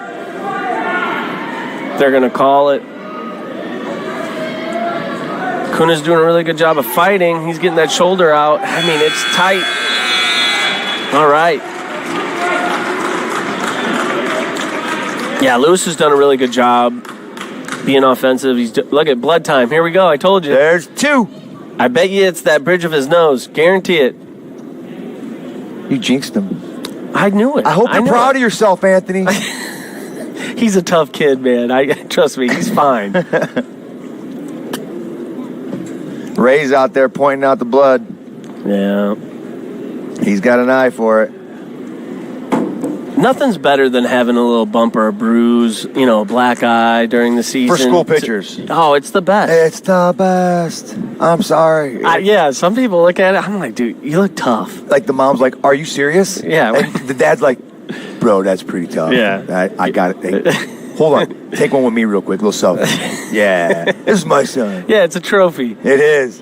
They're going to call it. Kuna's doing a really good job of fighting. He's getting that shoulder out. I mean, it's tight. All right. Yeah, Lewis has done a really good job being offensive. Look at blood time. Here we go. I told you. There's 2. I bet you it's that bridge of his nose. Guarantee it. You jinxed him. I knew it. I hope you're proud of yourself, Anthony. He's a tough kid, man. Trust me, he's fine. Ray's out there pointing out the blood. Yeah. He's got an eye for it. Nothing's better than having a little bump or a bruise, a black eye during the season. For school pictures. Oh, it's the best. It's the best. I'm sorry. Some people look at it. I'm like, dude, you look tough. Like the mom's like, are you serious? Yeah. And the dad's like, bro, that's pretty tough. Yeah. I got it. Hey, hold on. Take one with me real quick. Little selfie. Yeah. This is my son. Yeah, it's a trophy. It is.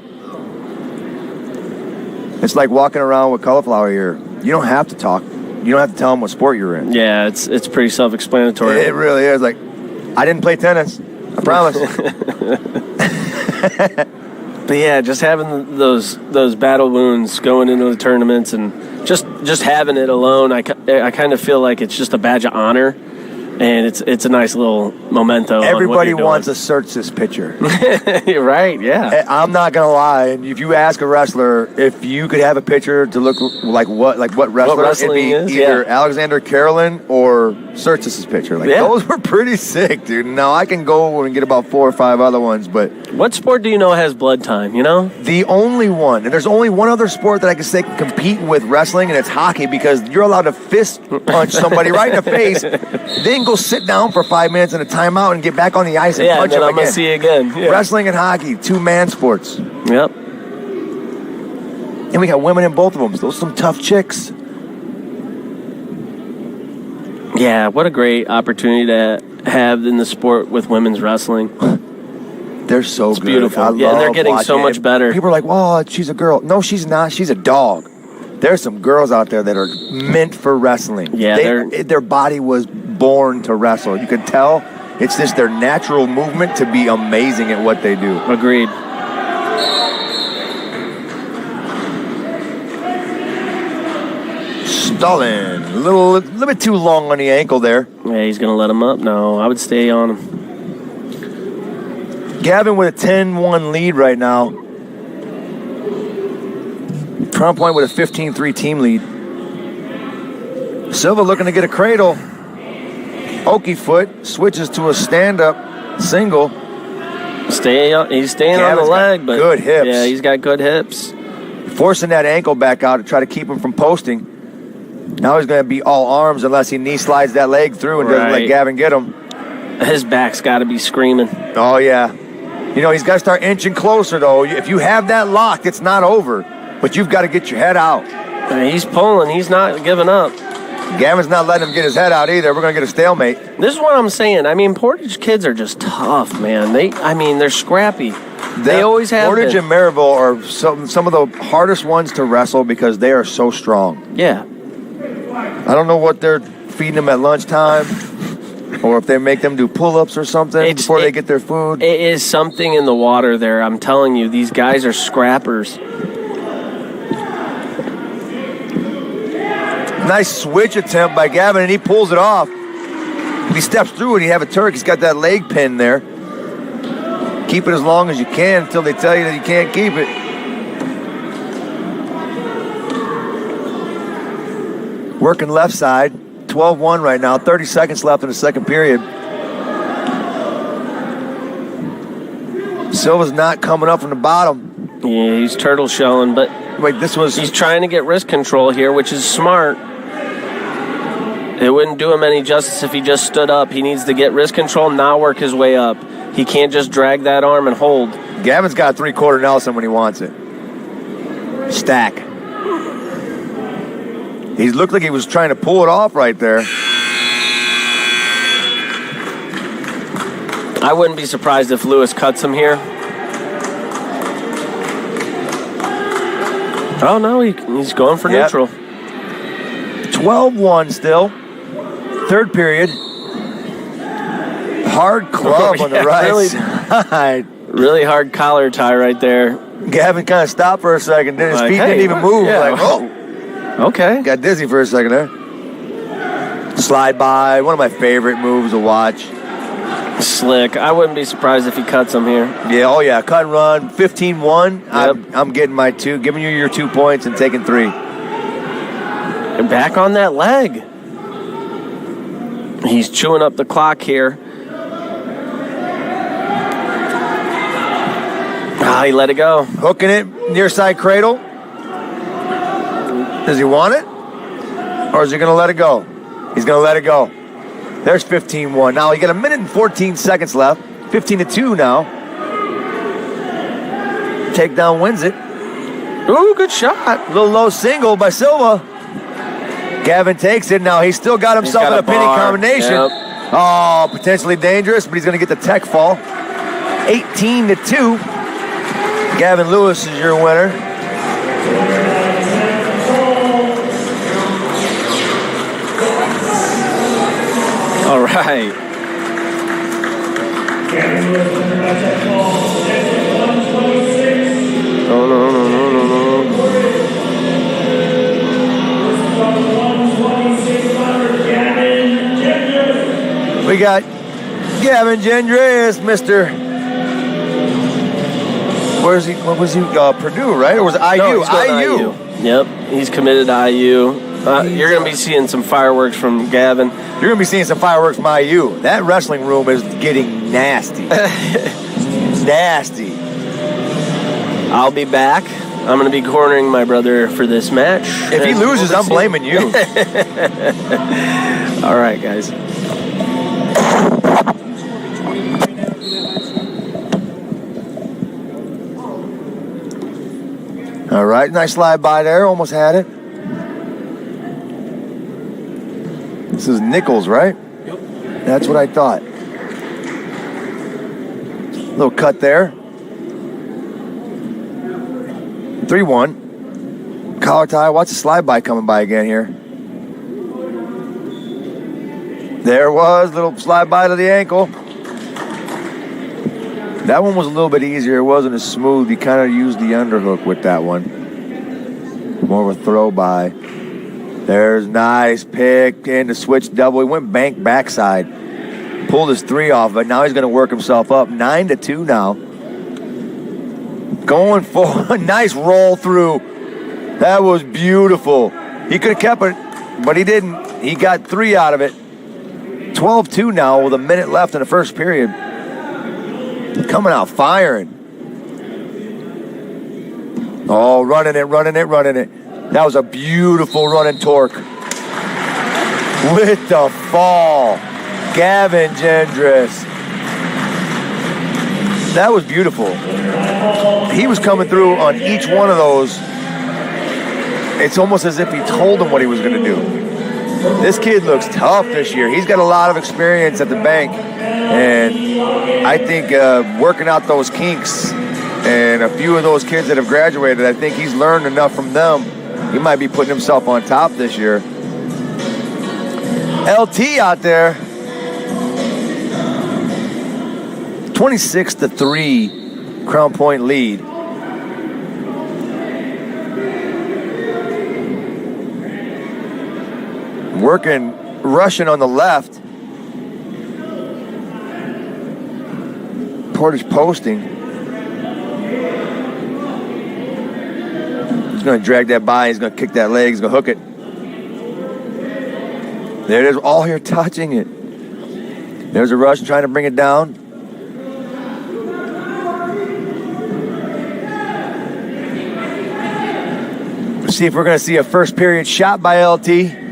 It's like walking around with cauliflower ear. You don't have to talk. You don't have to tell them what sport you're in. Yeah, it's pretty self-explanatory. It really is. Like, I didn't play tennis. I promise. But yeah, just having those battle wounds going into the tournaments and just having it alone, I kind of feel like it's just a badge of honor. And it's a nice little memento. Everybody wants a search this picture. You're right, yeah. I'm not going to lie. If you ask a wrestler if you could have a picture to look like what wrestler, it'd be either Alexander Carolyn or Sertz's picture. Those were pretty sick, dude. Now, I can go and get about 4 or 5 other ones, but... What sport do you know has blood time, you know? The only one, and there's only one other sport that I can say can compete with wrestling, and it's hockey, because you're allowed to fist punch somebody right in the face, then go sit down for 5 minutes in a timeout and get back on the ice and punch them again. I'm going to see you again. Yeah. Wrestling and hockey, 2-man sports. Yep. And we got women in both of them. Those are some tough chicks. Yeah, what a great opportunity to have in the sport with women's wrestling. They're so good. Beautiful. I and they're getting so much better. People are like, "Oh, she's a girl." No, she's not. She's a dog. There's some girls out there that are meant for wrestling. Yeah, their body was born to wrestle. You can tell it's just their natural movement to be amazing at what they do. Agreed. Stalin, a little bit too long on the ankle there. Yeah, he's going to let him up. No, I would stay on him. Gavin with a 10-1 lead right now. Crown Point with a 15-3 team lead. Silva looking to get a cradle. Okie foot switches to a stand-up single. He's staying Gavin's on the leg, but good hips. Yeah, he's got good hips. Forcing that ankle back out to try to keep him from posting. Now he's going to be all arms unless he knee slides that leg through and doesn't let Gavin get him. His back's got to be screaming. Oh, yeah. You know, he's got to start inching closer, though. If you have that locked, it's not over. But you've got to get your head out. He's pulling. He's not giving up. Gavin's not letting him get his head out either. We're going to get a stalemate. This is what I'm saying. I mean, Portage kids are just tough, man. They're scrappy. They always have Portage been. and Maryville are some of the hardest ones to wrestle because they are so strong. Yeah. I don't know what they're feeding them at lunchtime or if they make them do pull-ups or something before they get their food. It is something in the water there. I'm telling you, these guys are scrappers. Nice switch attempt by Gavin, and he pulls it off. If he steps through it, he'd have a Turk. He's got that leg pin there. Keep it as long as you can until they tell you that you can't keep it. Working left side, 12-1 right now, 30 seconds left in the second period. Silva's not coming up from the bottom. Yeah, he's turtle shelling, but he's trying to get wrist control here, which is smart. It wouldn't do him any justice if he just stood up. He needs to get wrist control, now work his way up. He can't just drag that arm and hold. Gavin's got a 3/4 Nelson when he wants it. Stack. He looked like he was trying to pull it off right there. I wouldn't be surprised if Lewis cuts him here. Oh, no, he's going for neutral. 12-1 still. Third period. Hard club on the right side. Really hard collar tie right there. Gavin kind of stopped for a second. His feet didn't even move. Yeah. Okay. Got dizzy for a second there. Slide by. One of my favorite moves to watch. Slick. I wouldn't be surprised if he cuts him here. Yeah, oh yeah. Cut and run. 15-1. Yep. I'm getting my 2. Giving you your 2 points and taking 3. And back on that leg. He's chewing up the clock here. He let it go. Hooking it near side cradle. Does he want it? Or is he going to let it go? He's going to let it go. There's 15-1. Now you got 1 minute and 14 seconds left. 15-2 now. Takedown wins it. Ooh, good shot. A little low single by Silva. Gavin takes it. Now he's still got himself in a pinning combination. Yep. Oh, potentially dangerous, but he's going to get the tech fall. 18-2. Gavin Lewis is your winner. All right. Gavin Lewis, winner by tech fall. We got Gavin Jendreas, Mr. Where's he? What was he? Purdue, right? Or was it IU? No, he's going to IU. Yep, he's committed to IU. You're going to be seeing some fireworks from Gavin. You're going to be seeing some fireworks from IU. That wrestling room is getting nasty. Nasty. I'll be back. I'm going to be cornering my brother for this match. If he loses, I'm blaming you. All right, guys. All right, nice slide by there. Almost had it. This is Nichols, right? Yep. That's what I thought. Little cut there. 3-1. Collar tie. Watch the slide by coming by again here. There was little slide by to the ankle. That one was a little bit easier. It wasn't as smooth. He kind of used the underhook with that one. More of a throw by. There's nice pick in the switch double. He went bank backside. Pulled his 3 off, but now he's going to work himself up. 9-2 now. Going for a nice roll through. That was beautiful. He could have kept it, but he didn't. He got 3 out of it. 12-2 now with a minute left in the first period. Coming out firing. Oh, running it. That was a beautiful running torque. With the fall. Gavin Jendreas. That was beautiful. He was coming through on each one of those. It's almost as if he told him what he was going to do. This kid looks tough this year. He's got a lot of experience at the bank. And I think working out those kinks and a few of those kids that have graduated, I think he's learned enough from them. He might be putting himself on top this year. LT out there. 26-3 Crown Point lead. Rushing on the left. Portage posting. He's going to drag that by. He's going to kick that leg. He's going to hook it. There it is. All here touching it. There's a rush trying to bring it down. Let's see if we're going to see a first period shot by LT.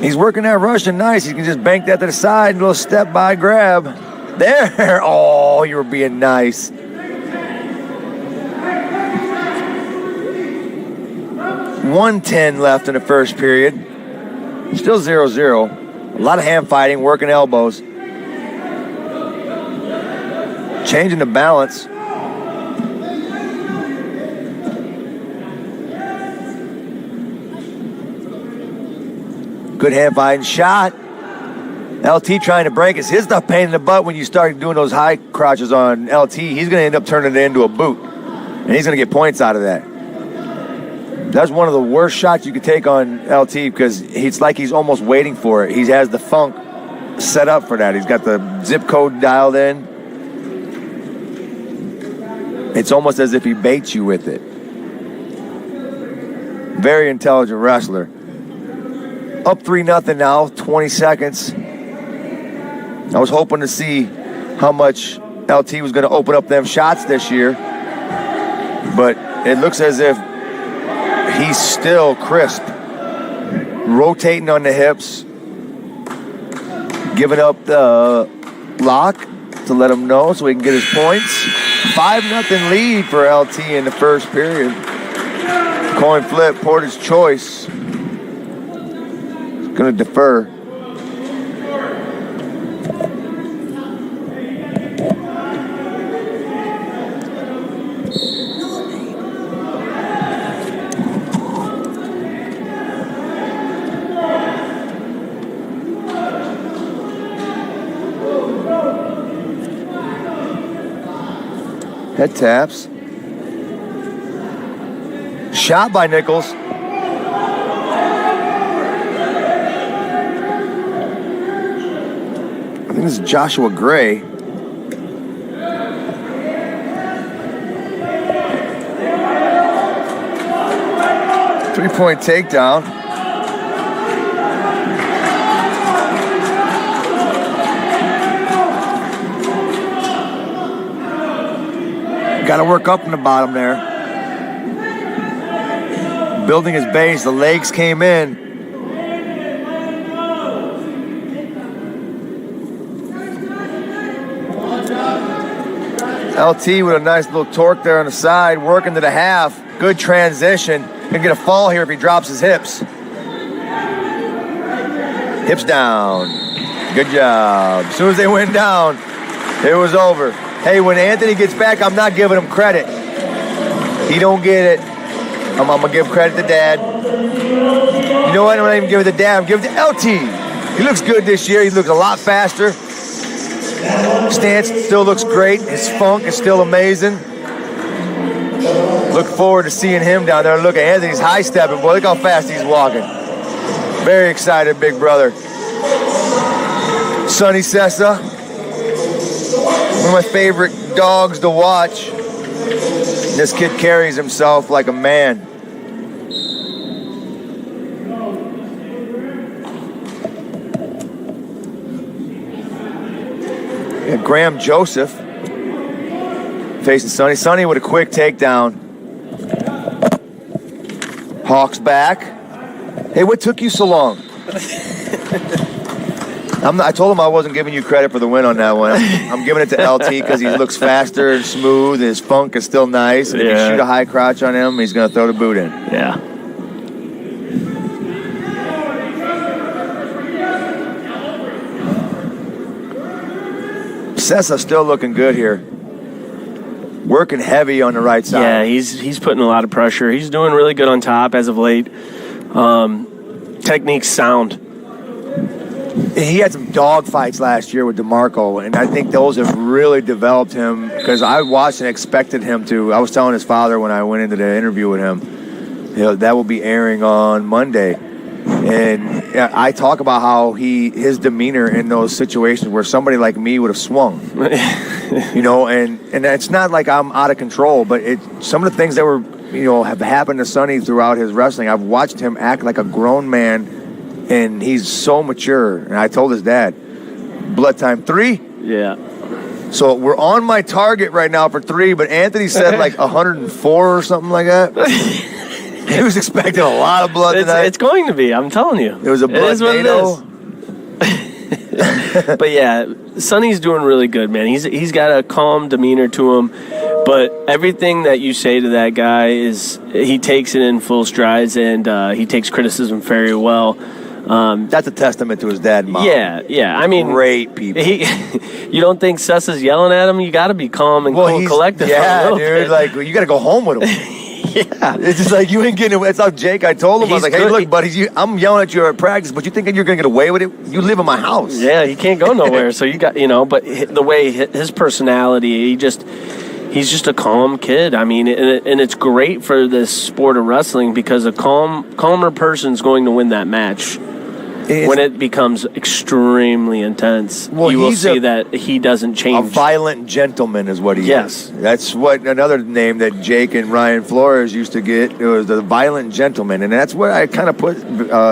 He's working that Russian nice. He can just bank that to the side, a little step by grab. There. Oh, you were being nice. 1:10 left in the first period. Still 0-0. A lot of hand fighting, working elbows. Changing the balance. Good hand fighting shot. LT trying to break. It's his stuff pain in the butt when you start doing those high crotches on LT. He's going to end up turning it into a boot. And he's going to get points out of that. That's one of the worst shots you could take on LT because it's like he's almost waiting for it. He has the funk set up for that. He's got the zip code dialed in. It's almost as if he baits you with it. Very intelligent wrestler. Up 3-0 now, 20 seconds. I was hoping to see how much LT was going to open up them shots this year. But it looks as if he's still crisp. Rotating on the hips. Giving up the lock to let him know so he can get his points. 5-0 lead for LT in the first period. Coin flip, Portage choice. Going to defer. Head taps. Shot by Nichols. think this is Joshua Gray. Three-point takedown. Got to work up in the bottom there. Building his base. The legs came in. LT with a nice little torque there on the side, working to the half. Good transition. Gonna get a fall here if he drops his hips. Hips down. Good job. As soon as they went down, it was over. Hey, when Anthony gets back, I'm not giving him credit. He don't get it. I'm gonna give credit to Dad. You know what? I'm not even giving it to Dad. I'm giving it to LT. He looks good this year. He looks a lot faster. Stance still looks great. His funk is still amazing. Look forward to seeing him down there. Look at Anthony's high stepping. Boy, look how fast he's walking. Very excited, big brother. Sonny Sessa. One of my favorite dogs to watch. This kid carries himself like a man. And Graham Joseph facing Sonny. Sonny with a quick takedown. Hawks back. Hey, what took you so long? I told him I wasn't giving you credit for the win on that one. I'm giving it to LT because he looks faster and smooth, and his funk is still nice. And if you shoot a high crotch on him, he's going to throw the boot in. Yeah. Sessa still looking good here. Working heavy on the right side. Yeah, he's putting a lot of pressure. He's doing really good on top as of late. Technique's sound. He had some dog fights last year with DeMarco, and I think those have really developed him because I watched and expected him to. I was telling his father when I went into the interview with him, that will be airing on Monday. And I talk about how his demeanor in those situations where somebody like me would have swung, and it's not like I'm out of control, but some of the things that were, have happened to Sonny throughout his wrestling, I've watched him act like a grown man, and he's so mature. And I told his dad, blood time 3? Yeah. So we're on my target right now for 3, but Anthony said like 104 or something like that. He was expecting a lot of blood tonight. It's going to be, I'm telling you. It was a blood NATO. But yeah, Sonny's doing really good, man. He's got a calm demeanor to him, but everything that you say to that guy he takes it in full strides, and he takes criticism very well. That's a testament to his dad and mom. Yeah. I mean, great people. You don't think Sessa's yelling at him? You got to be calm and collected. Yeah, dude. Bit. Like, you got to go home with him. Yeah. It's just like, you ain't getting away. That's how Jake, I told him. I was like, hey, look, buddy, I'm yelling at you at practice, but you think you're going to get away with it? You live in my house. Yeah, you can't go nowhere. So you got, but the way his personality, he's just a calm kid. I mean, and it's great for this sport of wrestling because a calmer person's going to win that match. When it becomes extremely intense, you will see that he doesn't change. A violent gentleman is what he is. That's what another name that Jake and Ryan Flores used to get. It was the violent gentleman, and that's what I kind of put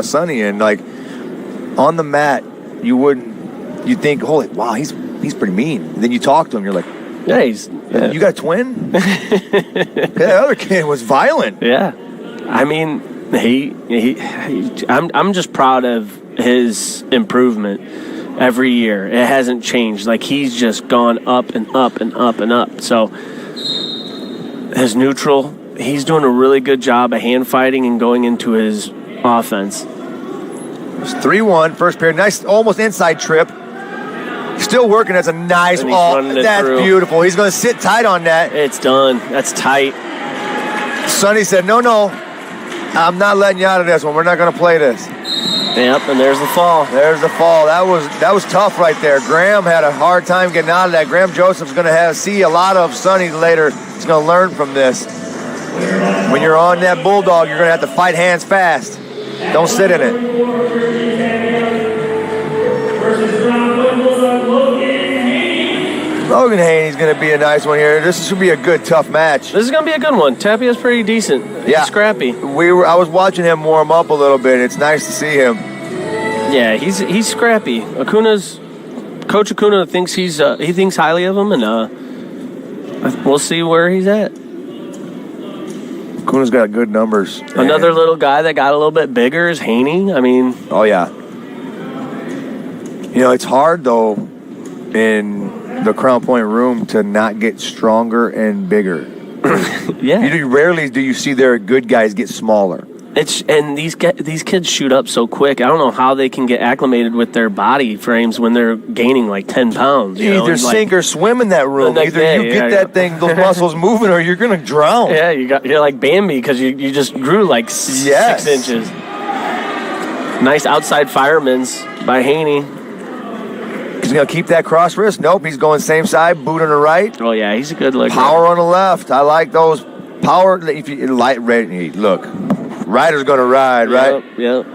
Sonny in. Like, on the mat, you think, holy, wow, he's pretty mean. And then you talk to him, you're like, yeah, you got a twin? That other kid was violent. Yeah, I mean, I'm just proud of his improvement every year. It hasn't changed. Like, he's just gone up and up and up and up. So his neutral, he's doing a really good job of hand fighting and going into his offense. It's 3-1, first period. Nice, almost inside trip. Still working. That's a nice ball. That's beautiful. He's going to sit tight on that. It's done. That's tight. Sonny said, no, I'm not letting you out of this one. We're not going to play this. Yep, and there's the fall. There's the fall. That was tough right there. Graham had a hard time getting out of that. Graham Joseph's going to see a lot of Sonny later. He's going to learn from this. When you're on that bulldog, you're going to have to fight hands fast. Don't sit in it. Versus round one bulldog. Logan Haney's going to be a nice one here. This should be a good, tough match. This is going to be a good one. Tapia's pretty decent. Yeah. He's scrappy. I was watching him warm up a little bit. It's nice to see him. Yeah, he's scrappy. Coach Acuna thinks he thinks highly of him, and we'll see where he's at. Acuna's got good numbers. Another little guy that got a little bit bigger is Haney. I mean, oh yeah. It's hard though in the Crown Point room to not get stronger and bigger. Yeah. Rarely do you see their good guys get smaller. And these kids shoot up so quick. I don't know how they can get acclimated with their body frames when they're gaining like 10 pounds. You either sink or swim in that room. Either you get that thing, those muscles moving, or you're gonna drown. Yeah, you're like Bambi because you just grew like 6 inches. Nice outside fireman's by Haney. He's gonna keep that cross wrist. Nope, he's going same side, boot on the right. Oh yeah, he's a good looker. Power on the left. I like those power. If you light ready, look. Rider's going to ride, right? Yep.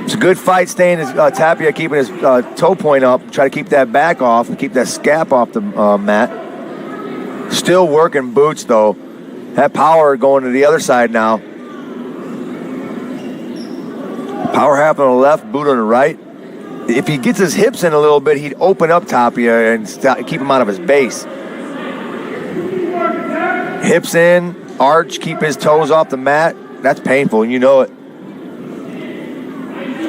It's a good fight staying his Tapia, keeping his toe point up. Try to keep that back off and keep that scap off the mat. Still working boots, though. That power going to the other side now. Power half on the left, boot on the right. If he gets his hips in a little bit, he'd open up Tapia and keep him out of his base. Hips in, arch, keep his toes off the mat. That's painful, you know it.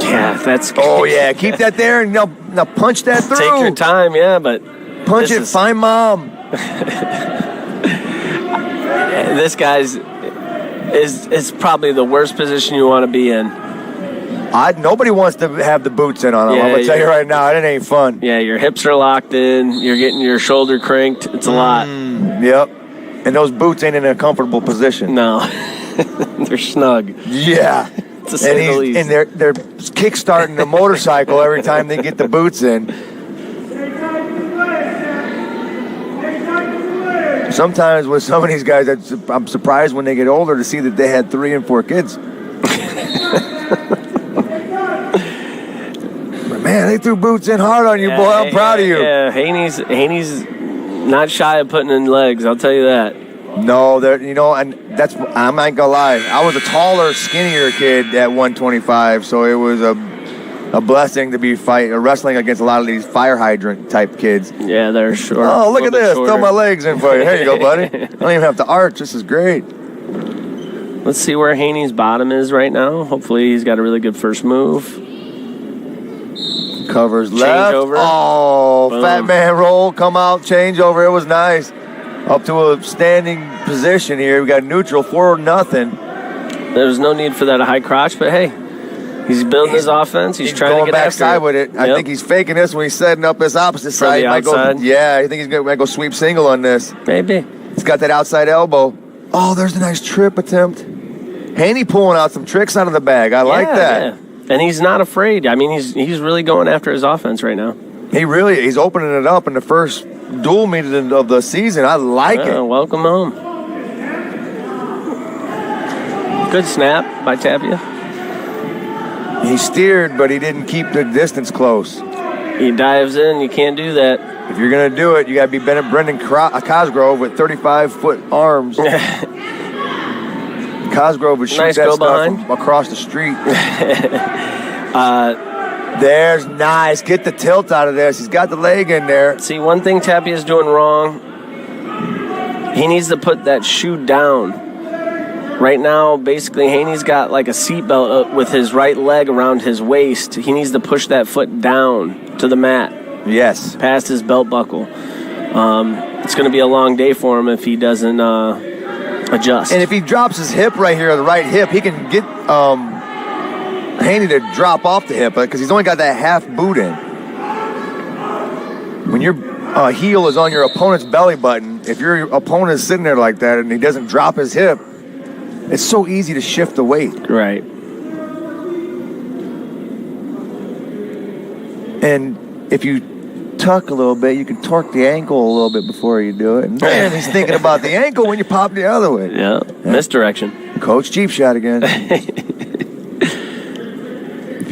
Yeah, that's... Oh, yeah, keep that there and now punch that through. Take your time, yeah, but... Punch it, find mom. This guy's is probably the worst position you want to be in. Nobody wants to have the boots in on him. Yeah, I'm going to tell you right now, it ain't fun. Yeah, your hips are locked in. You're getting your shoulder cranked. It's a lot. Yep. And those boots ain't in a comfortable position. No. They're snug. Yeah. To say the least. And they're kickstarting the motorcycle every time they get the boots in. Sometimes with some of these guys, I'm surprised when they get older to see that they had 3 and 4 kids. But man, they threw boots in hard on you, boy. I'm proud of you. Yeah, Haney's not shy of putting in legs, I'll tell you that. No, and I'm not gonna lie. I was a taller, skinnier kid at 125, so it was a blessing to be wrestling against a lot of these fire hydrant type kids. Yeah, they're short. Oh, look at this! Throw my legs in for you. Here you go, buddy. I don't even have to arch. This is great. Let's see where Haney's bottom is right now. Hopefully, he's got a really good first move. Covers left. Change over. Oh, boom. Fat man roll, come out, change over. It was nice. Up to a standing position here. We got neutral, 4-0. There's no need for that high crotch, but hey, he's building his offense. He's trying going to get backside after with it. I think he's faking this when he's setting up his opposite From side. the outside? I think he's going to go sweep single on this. Maybe. He's got that outside elbow. Oh, there's a nice trip attempt. Haney pulling out some tricks out of the bag. I like that. Yeah. And he's not afraid. I mean, he's really going after his offense right now. He's opening it up in the first dual meeting of the season. I like it. Welcome home. Good snap by Tapia. He steered, but he didn't keep the distance close. He dives in. You can't do that. If you're going to do it, you got to be Brendan Cosgrove with 35-foot arms. Cosgrove would shoot nice that go stuff behind. Across the street. There's nice. Get the tilt out of this. He's got the leg in there. See, one thing Tapia's doing wrong, he needs to put that shoe down. Right now, basically, Haney's got like a seatbelt with his right leg around his waist. He needs to push that foot down to the mat. Yes. Past his belt buckle. It's going to be a long day for him if he doesn't adjust. And if he drops his hip right here, the right hip, he can get Haney to drop off the hip because he's only got that half boot in. When your heel is on your opponent's belly button, if your opponent is sitting there like that and he doesn't drop his hip, it's so easy to shift the weight. Right. And if you tuck a little bit, you can torque the ankle a little bit before you do it. And man, he's thinking about the ankle when you pop the other way. Yeah. Misdirection. Coach cheap shot again.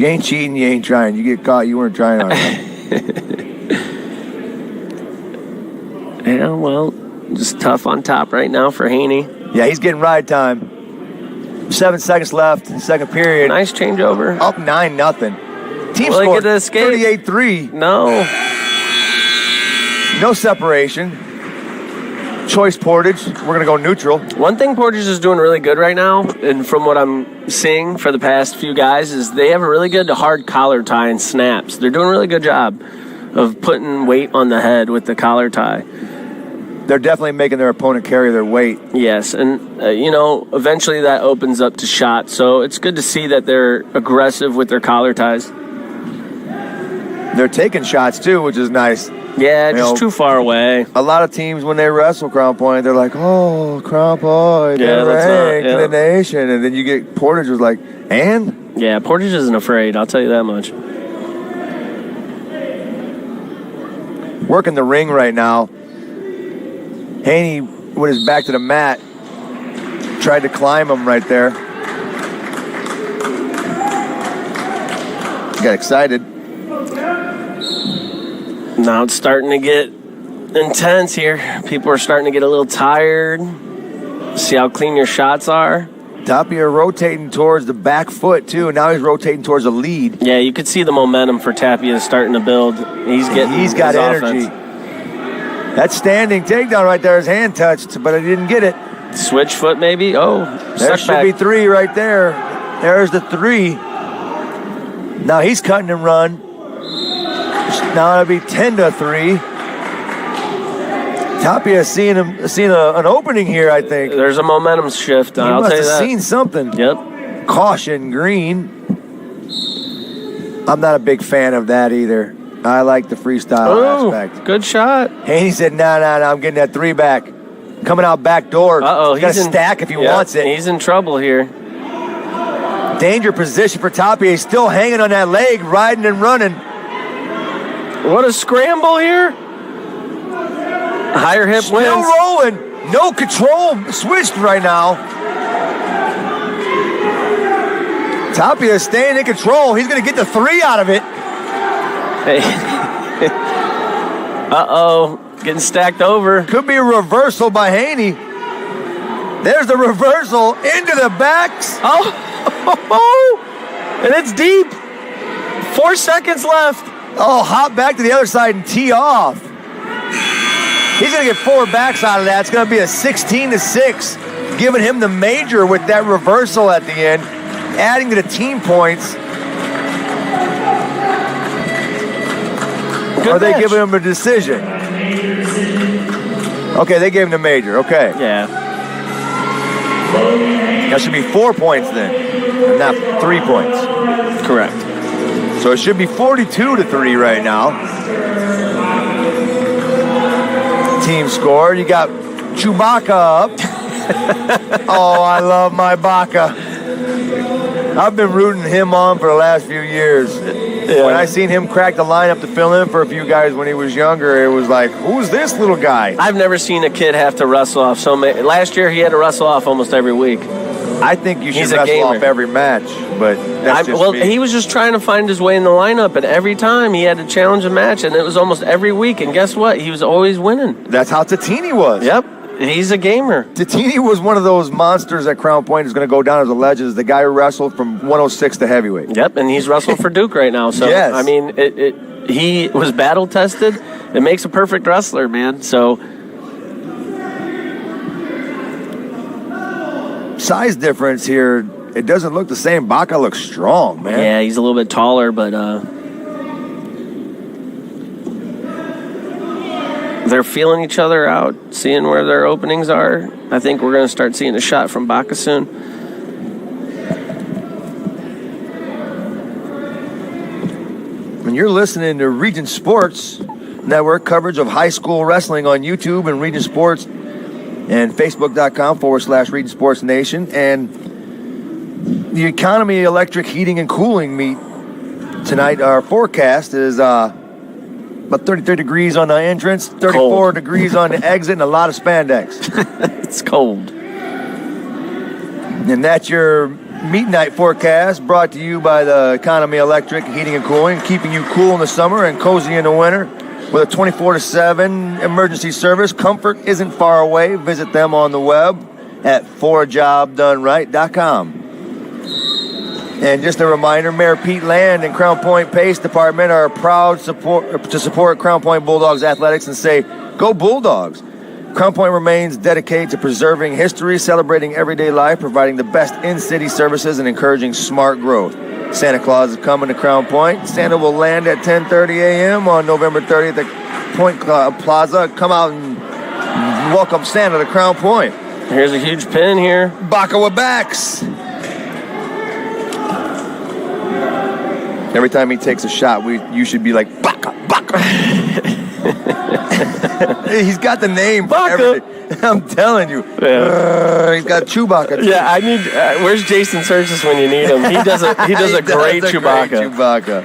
If you ain't cheating, you ain't trying. You get caught, you weren't trying on it. Yeah, well, just tough on top right now for Haney. Yeah, he's getting ride time. 7 seconds left, second period. Nice changeover. Up 9-0. Team Will he scored get to escape? 38-3. No. No separation. Choice Portage. We're going to go neutral. One thing Portage is doing really good right now, and from what I'm seeing for the past few guys, is they have a really good hard collar tie and snaps. They're doing a really good job of putting weight on the head with the collar tie. They're definitely making their opponent carry their weight. Yes, and, eventually that opens up to shots. So it's good to see that they're aggressive with their collar ties. They're taking shots, too, which is nice. Yeah, just too far away. A lot of teams, when they wrestle Crown Point, they're like, oh, Crown Point, they're ranked in the nation. And then you get Portage was like, and? Yeah, Portage isn't afraid, I'll tell you that much. Working the ring right now. Haney, with his back to the mat, tried to climb him right there. Got excited. Now it's starting to get intense here. People are starting to get a little tired. See how clean your shots are. Tapia rotating towards the back foot, too, and now he's rotating towards the lead. Yeah, you could see the momentum for Tapia starting to build. He's got energy. Offense. That standing takedown right there, his hand touched, but I didn't get it. Switch foot maybe? Oh, there should be 3 right there. There's the 3. Now he's cutting and run. Now it'll be 10-3. Tapia seeing an opening here, I think. There's a momentum shift. I'll tell you that. He must have seen something. Yep. Caution, green. I'm not a big fan of that either. I like the freestyle aspect. Good shot. Haney said, no, I'm getting that 3 back. Coming out back door. Uh-oh. He's got to stack if he wants it. He's in trouble here. Danger position for Tapia. He's still hanging on that leg, riding and running. What a scramble here. Higher hip wins. Still rolling. No control. Switched right now. Tapia is staying in control. He's going to get the 3 out of it. Hey. Uh-oh. Getting stacked over. Could be a reversal by Haney. There's the reversal into the backs. Oh. And it's deep. 4 seconds left. Oh, hop back to the other side and tee off. He's going to get 4 backs out of that. It's going to be a 16-6, giving him the major with that reversal at the end, adding to the team points. Good Or are they giving him a decision? Okay, they gave him the major. Okay. Yeah. That should be 4 points then, and not 3 points. Correct. So it should be 42-3 right now. Team scored. You got Chewbacca up. Oh, I love my Baca. I've been rooting him on for the last few years. Yeah. When I seen him crack the lineup to fill in for a few guys when he was younger, it was like, who's this little guy? I've never seen a kid have to wrestle off so many. Last year, he had to wrestle off almost every week. I think you should wrestle off every match, but that's just me. He was just trying to find his way in the lineup, and every time he had to challenge a match, and it was almost every week. And guess what? He was always winning. That's how Tatini was. Yep. He's a gamer. Tatini was one of those monsters at Crown Point who's going to go down as a legend. The guy who wrestled from 106 to heavyweight. Yep, and he's wrestled for Duke right now. So, yes. I mean, he was battle-tested. It makes a perfect wrestler, man. So, size difference here, it doesn't look the same. Baca looks strong, man. Yeah, he's a little bit taller, but they're feeling each other out, seeing where their openings are. I think we're going to start seeing a shot from Baca soon. And you're listening to Region Sports Network coverage of high school wrestling on YouTube and Region Sports and Facebook.com/Region Sports Nation. And the Economy Electric Heating and Cooling meet tonight. Our forecast is about 33 degrees on the entrance, 34 cold. degrees on the exit, and a lot of spandex. It's cold. And that's your meet night forecast, brought to you by the Economy Electric Heating and Cooling, keeping you cool in the summer and cozy in the winter. With a 24/7 emergency service, comfort isn't far away. Visit them on the web at forajobdoneright.com. And just a reminder, Mayor Pete Land and Crown Point Pace Department are proud to support Crown Point Bulldogs athletics and say, go Bulldogs. Crown Point remains dedicated to preserving history, celebrating everyday life, providing the best in-city services, and encouraging smart growth. Santa Claus is coming to Crown Point. Santa will land at 10:30 a.m. on November 30th at Point Plaza. Come out and welcome Santa to Crown Point. Here's a huge pin here. Baca with backs. Every time he takes a shot, you should be like, Baca, Baca. He's got the name for everything. I'm telling you. Yeah. He's got Chewbacca. Too. Yeah, I need. Where's Jason Surges when you need him? He does a great Chewbacca. Great Chewbacca.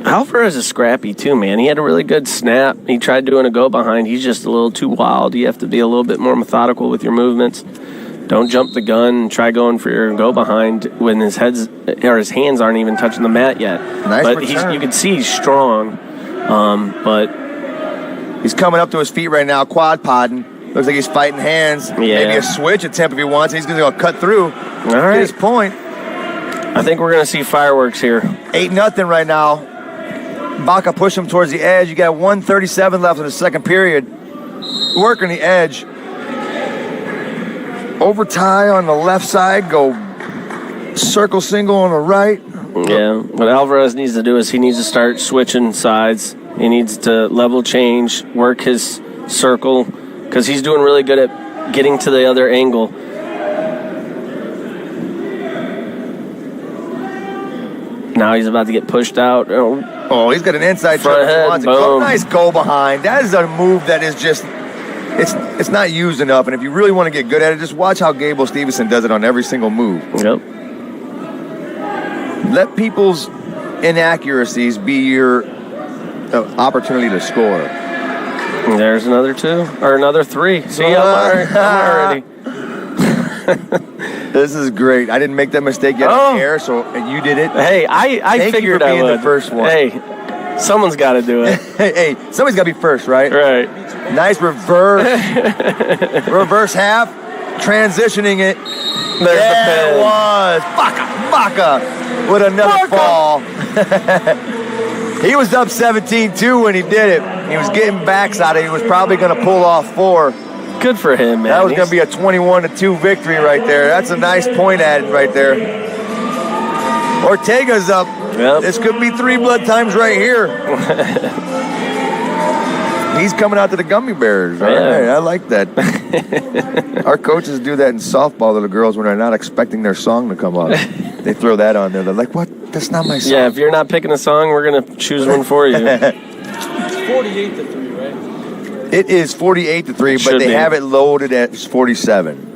Alvarez is scrappy too, man. He had a really good snap. He tried doing a go behind. He's just a little too wild. You have to be a little bit more methodical with your movements. Don't jump the gun and try going for your go behind when his hands aren't even touching the mat yet. Nice but return. you can see he's strong, but he's coming up to his feet right now, quad podding. Looks like he's fighting hands. Yeah. Maybe a switch attempt if he wants. He's going to cut through. All right. Get his point. I think we're going to see fireworks here. 8-0 right now. Baca push him towards the edge. You got 1:37 left in the second period. Working the edge. Over tie on the left side. Go circle single on the right. Yeah. What Alvarez needs to do is he needs to start switching sides. He needs to level change, work his circle, because he's doing really good at getting to the other angle. Now he's about to get pushed out. Oh, he's got an inside front shot. head, boom. Nice go behind. That is a move that is just, it's not used enough. And if you really want to get good at it, just watch how Gable Stevenson does it on every single move. Yep. Let people's inaccuracies be your opportunity to score. There's another two, or another three. See, I'm already. This is great. I didn't make that mistake yet in the air, so you did it. Hey, I figured I would. The first one. Hey, someone's got to do it. hey, somebody's got to be first, right? Right. Nice reverse. Reverse half. Transitioning it. There's the pin. It was. Baca with another fall. He was up 17-2 when he did it. He was getting backs out of it. He was probably going to pull off 4. Good for him, man. That was going to be a 21-2 victory right there. That's a nice point added right there. Ortega's up. Yep. This could be 3 blood times right here. He's coming out to the gummy bears. All right, I like that. Our coaches do that in softball to the girls when they're not expecting their song to come up. They throw that on there. They're like, what? That's not my song. Yeah, if you're not picking a song, we're going to choose one for you. It's 48-3, right? It is 48-3, but they have it loaded at 47.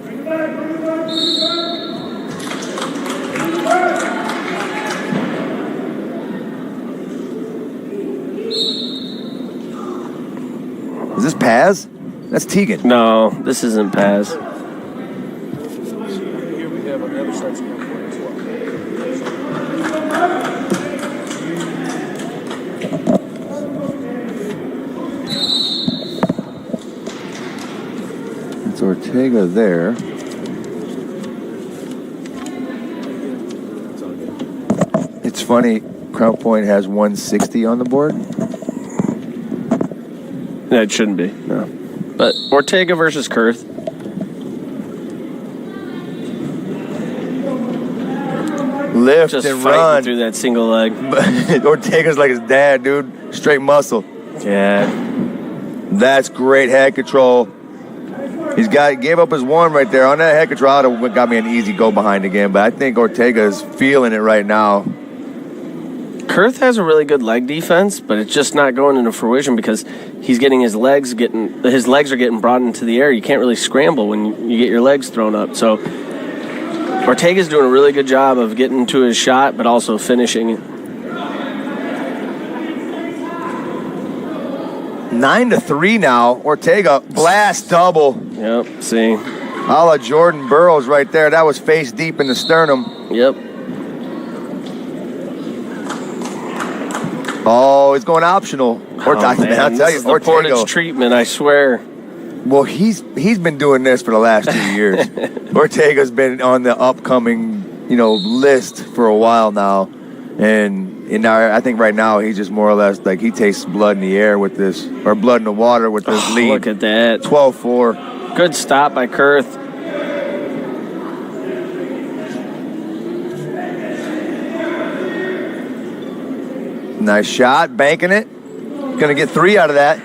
Is this Paz? That's Tegan. No, this isn't Paz. Here we have on the other side. It's Ortega there. It's funny, Crown Point has 160 on the board. No, it shouldn't be. No. But Ortega versus Kurth. Lift Just and fighting run. through that single leg. Ortega's like his dad, dude. Straight muscle. Yeah. That's great head control. Gave up his one right there. On that head control, I would have got me an easy go behind again, but I think Ortega is feeling it right now. Kurth has a really good leg defense, but it's just not going into fruition because he's getting his legs are getting brought into the air. You can't really scramble when you get your legs thrown up. So Ortega's doing a really good job of getting to his shot, but also finishing it. 9-3 now. Ortega blast double. Yep, see. A la Jordan Burroughs right there. That was face deep in the sternum. Yep. Oh, he's going optional. I'll tell this you, is the Portage treatment, I swear. Well, he's been doing this for the last 2 years. Ortega's been on the upcoming, list for a while now, and I think right now he's just more or less like he tastes blood in the air with this, or blood in the water with this lead. Look at that. 12-4. Good stop by Kurth. Nice shot, banking it. Gonna get 3 out of that.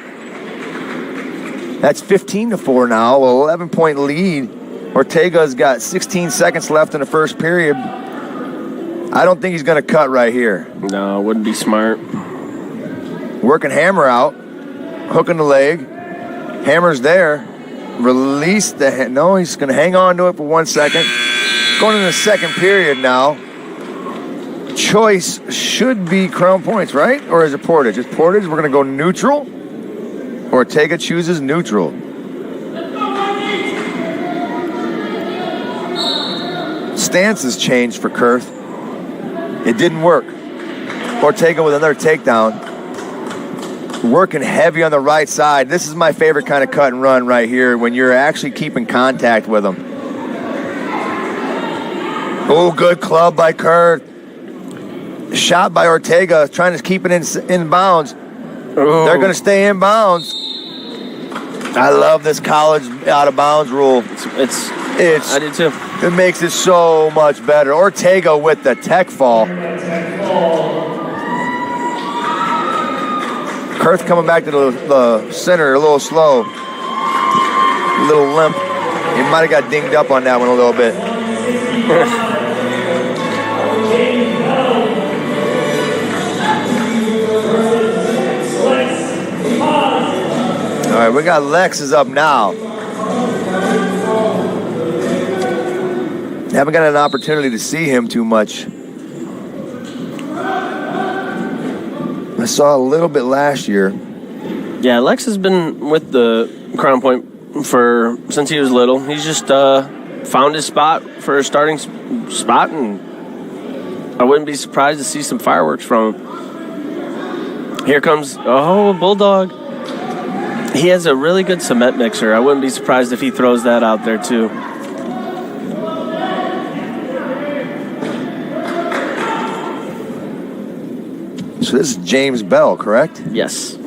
That's 15-4 now, 11-point lead. Ortega's got 16 seconds left in the first period. I don't think he's gonna cut right here. No, it wouldn't be smart. Working Hammer out, hooking the leg. Hammer's there. Release the no, he's gonna hang on to it for 1 second. Going into the second period now. Choice should be Crown Points, right? Or is it Portage? It's Portage. We're going to go neutral. Ortega chooses neutral. Stance has changed for Kurth. It didn't work. Ortega with another takedown. Working heavy on the right side. This is my favorite kind of cut and run right here when you're actually keeping contact with them. Oh, good club by Kurth. Shot by Ortega, trying to keep it in bounds. Ooh. They're going to stay in bounds. I love this college out of bounds rule. It's I do too. It makes it so much better. Ortega with the tech fall. Kurth coming back to the center a little slow. A little limp. He might have got dinged up on that one a little bit. All right, we got Lex is up now. Haven't got an opportunity to see him too much. I saw a little bit last year. Yeah, Lex has been with the Crown Point since he was little. He's just found his spot for a starting spot, and I wouldn't be surprised to see some fireworks from him. Here comes, Bulldog. He has a really good cement mixer. I wouldn't be surprised if he throws that out there too. So this is James Bell, correct? Yes.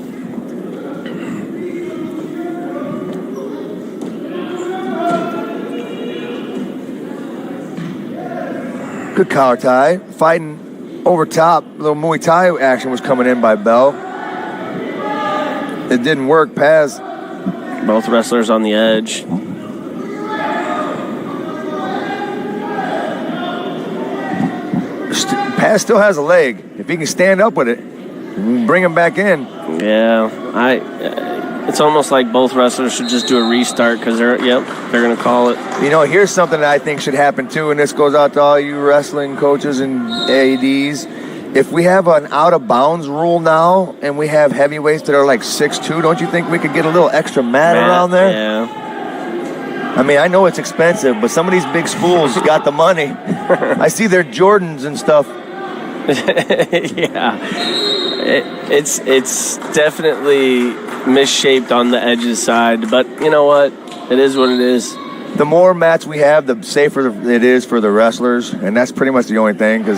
Good collar tie. Fighting over top. A little Muay Thai action was coming in by Bell. It didn't work. Paz. Both wrestlers on the edge. Paz still has a leg. If he can stand up with it, bring him back in. Yeah, it's almost like both wrestlers should just do a restart because they're going to call it. Here's something that I think should happen too, and this goes out to all you wrestling coaches and ADs. If we have an out-of-bounds rule now and we have heavyweights that are like 6'2", don't you think we could get a little extra mat around there? Yeah. I mean, I know it's expensive, but some of these big schools got the money. I see their Jordans and stuff. Yeah. It's definitely misshaped on the edges side, but you know what? It is what it is. The more mats we have, the safer it is for the wrestlers, and that's pretty much the only thing.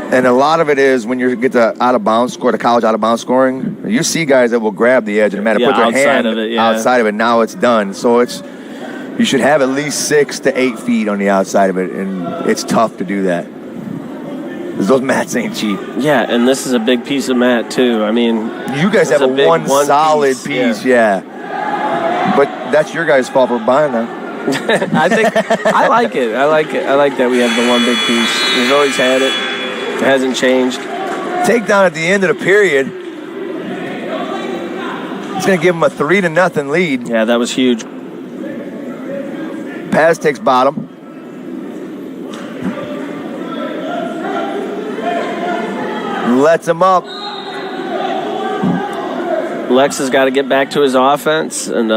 And a lot of it is when you get the out-of-bounds score, the college out-of-bounds scoring, you see guys that will grab the edge and put their hand outside of it. Now it's done. So you should have at least 6 to 8 feet on the outside of it, and it's tough to do that. Because those mats ain't cheap. Yeah, and this is a big piece of mat, too. I mean, you guys have one solid piece, yeah. But that's your guys' fault for buying that. I like it. I like that we have the one big piece. We've always had it. It hasn't changed. Takedown at the end of the period. It's going to give him a 3-0 lead. Yeah, that was huge. Paz takes bottom. Lets him up. Lex has got to get back to his offense and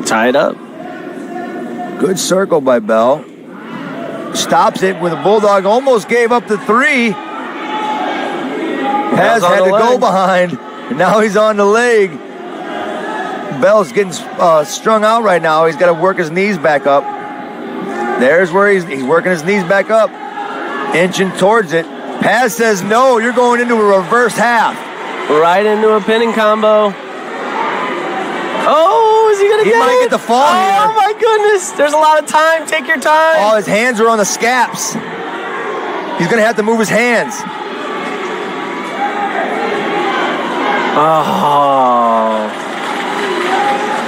tie it up. Good circle by Bell. Stops it with a Bulldog. Almost gave up the 3. Paz had to go behind, and now he's on the leg. Bell's getting strung out right now. He's got to work his knees back up. There's where he's working his knees back up, inching towards it. Paz says, no, you're going into a reverse half. Right into a pinning combo. Oh, is he going to get it? He might get the fall here. Oh, my goodness. There's a lot of time. Take your time. Oh, his hands are on the scaps. He's going to have to move his hands. Oh.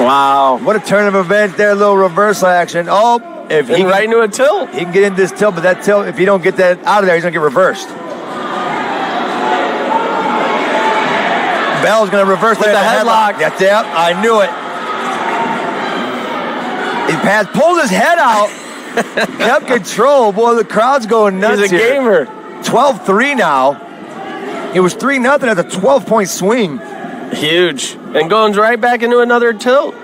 Wow. What a turn of events there, a little reversal action. Oh, if he right into a tilt. He can get into this tilt, but that tilt, if you don't get that out of there, he's going to get reversed. Bell's going to reverse with the headlock. That's it. I knew it. He pulled his head out, kept control. Boy, the crowd's going nuts. He's a gamer. 12-3 now. It was 3-0 at a 12-point swing. Huge. And going right back into another tilt.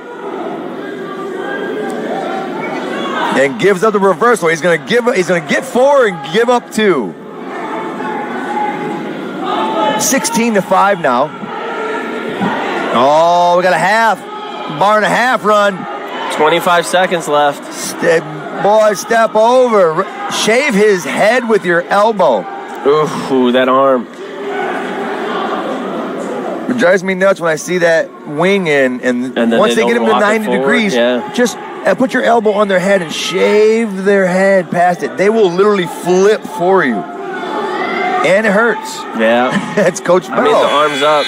And gives up the reversal. He's going to get forward and give up 2. 16-5 now. Oh, we got a half. Bar and a half run. 25 seconds left. Step over. Shave his head with your elbow. Ooh, that arm. It drives me nuts when I see that wing in, and once they get him to 90 degrees, just put your elbow on their head and shave their head past it. They will literally flip for you. And it hurts. Yeah. That's Coach Bell. I mean, the arm's up.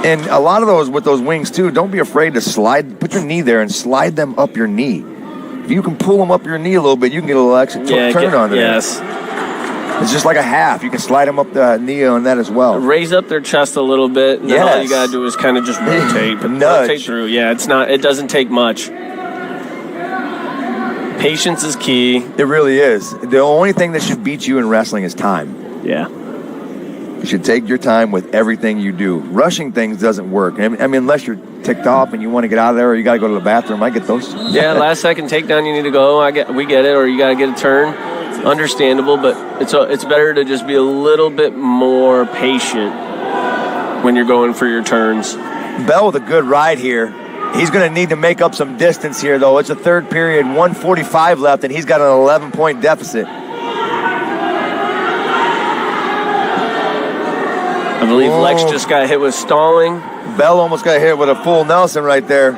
And a lot of those, with those wings too, don't be afraid to put your knee there and slide them up your knee. If you can pull them up your knee a little bit, you can get a little extra turn on there. Yes. It's just like a half. You can slide them up the knee on that as well. Raise up their chest a little bit, and then all you got to do is kind of just rotate. Rotate through. Yeah, it doesn't take much. Patience is key. It really is. The only thing that should beat you in wrestling is time. Yeah. You should take your time with everything you do. Rushing things doesn't work. I mean, unless you're ticked off and you want to get out of there or you got to go to the bathroom. I get those. Yeah, last second takedown, you need to go. We get it, or you got to get a turn. Understandable, but it's better to just be a little bit more patient when you're going for your turns. Bell with a good ride here. He's going to need to make up some distance here, though. It's a third period, 1:45 left, and he's got an 11-point deficit. I believe Lex just got hit with stalling. Bell almost got hit with a full Nelson right there.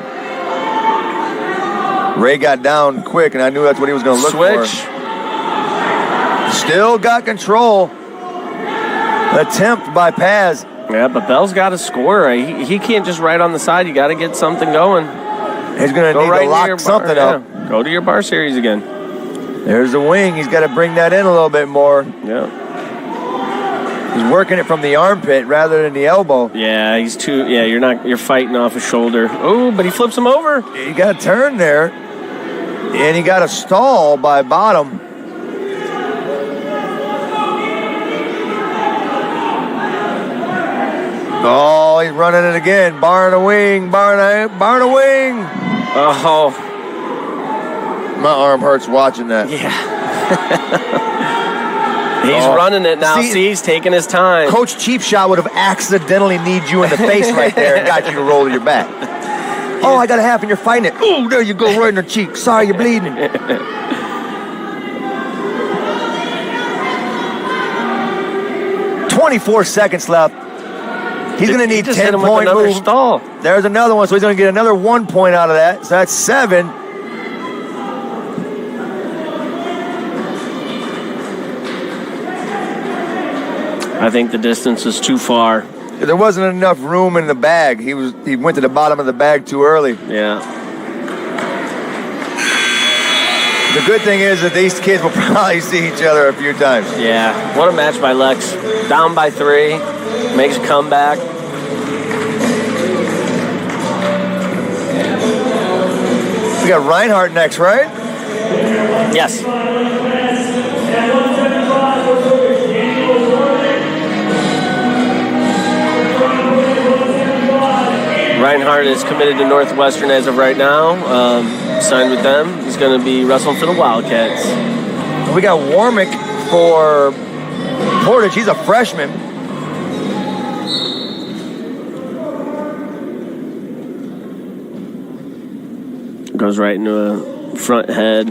Ray got down quick, and I knew that's what he was going to look for. Switch. Still got control. Attempt by Paz. Yeah, but Bell's got to score. He can't just ride on the side. You got to get something going. He's going to need to lock something up. Go to your bar series again. There's the wing. He's got to bring that in a little bit more. Yeah. He's working it from the armpit rather than the elbow. Yeah, you're fighting off his shoulder. Oh, but he flips him over. He got a turn there. And he got a stall by bottom. Oh, he's running it again. Bar and a wing, bar and a wing. Oh. My arm hurts watching that. Yeah. He's running it now. See, he's taking his time. Coach Cheap Shot would have accidentally kneed you in the face right there and got you to roll your back. Oh, I got a half and you're fighting it. Oh, there you go, right in the cheek. Sorry, you're bleeding. 24 seconds left. He's going to need 10-point move. Stall. There's another one, so he's going to get another 1 point out of that. So that's 7. I think the distance is too far. There wasn't enough room in the bag. He went to the bottom of the bag too early. Yeah. The good thing is that these kids will probably see each other a few times. Yeah. What a match by Lex. Down by 3. Makes a comeback. We got Reinhardt next, right? Yes. Reinhardt is committed to Northwestern as of right now. Signed with them. He's going to be wrestling for the Wildcats. We got Warmick for Portage. He's a freshman. Goes right into a front head.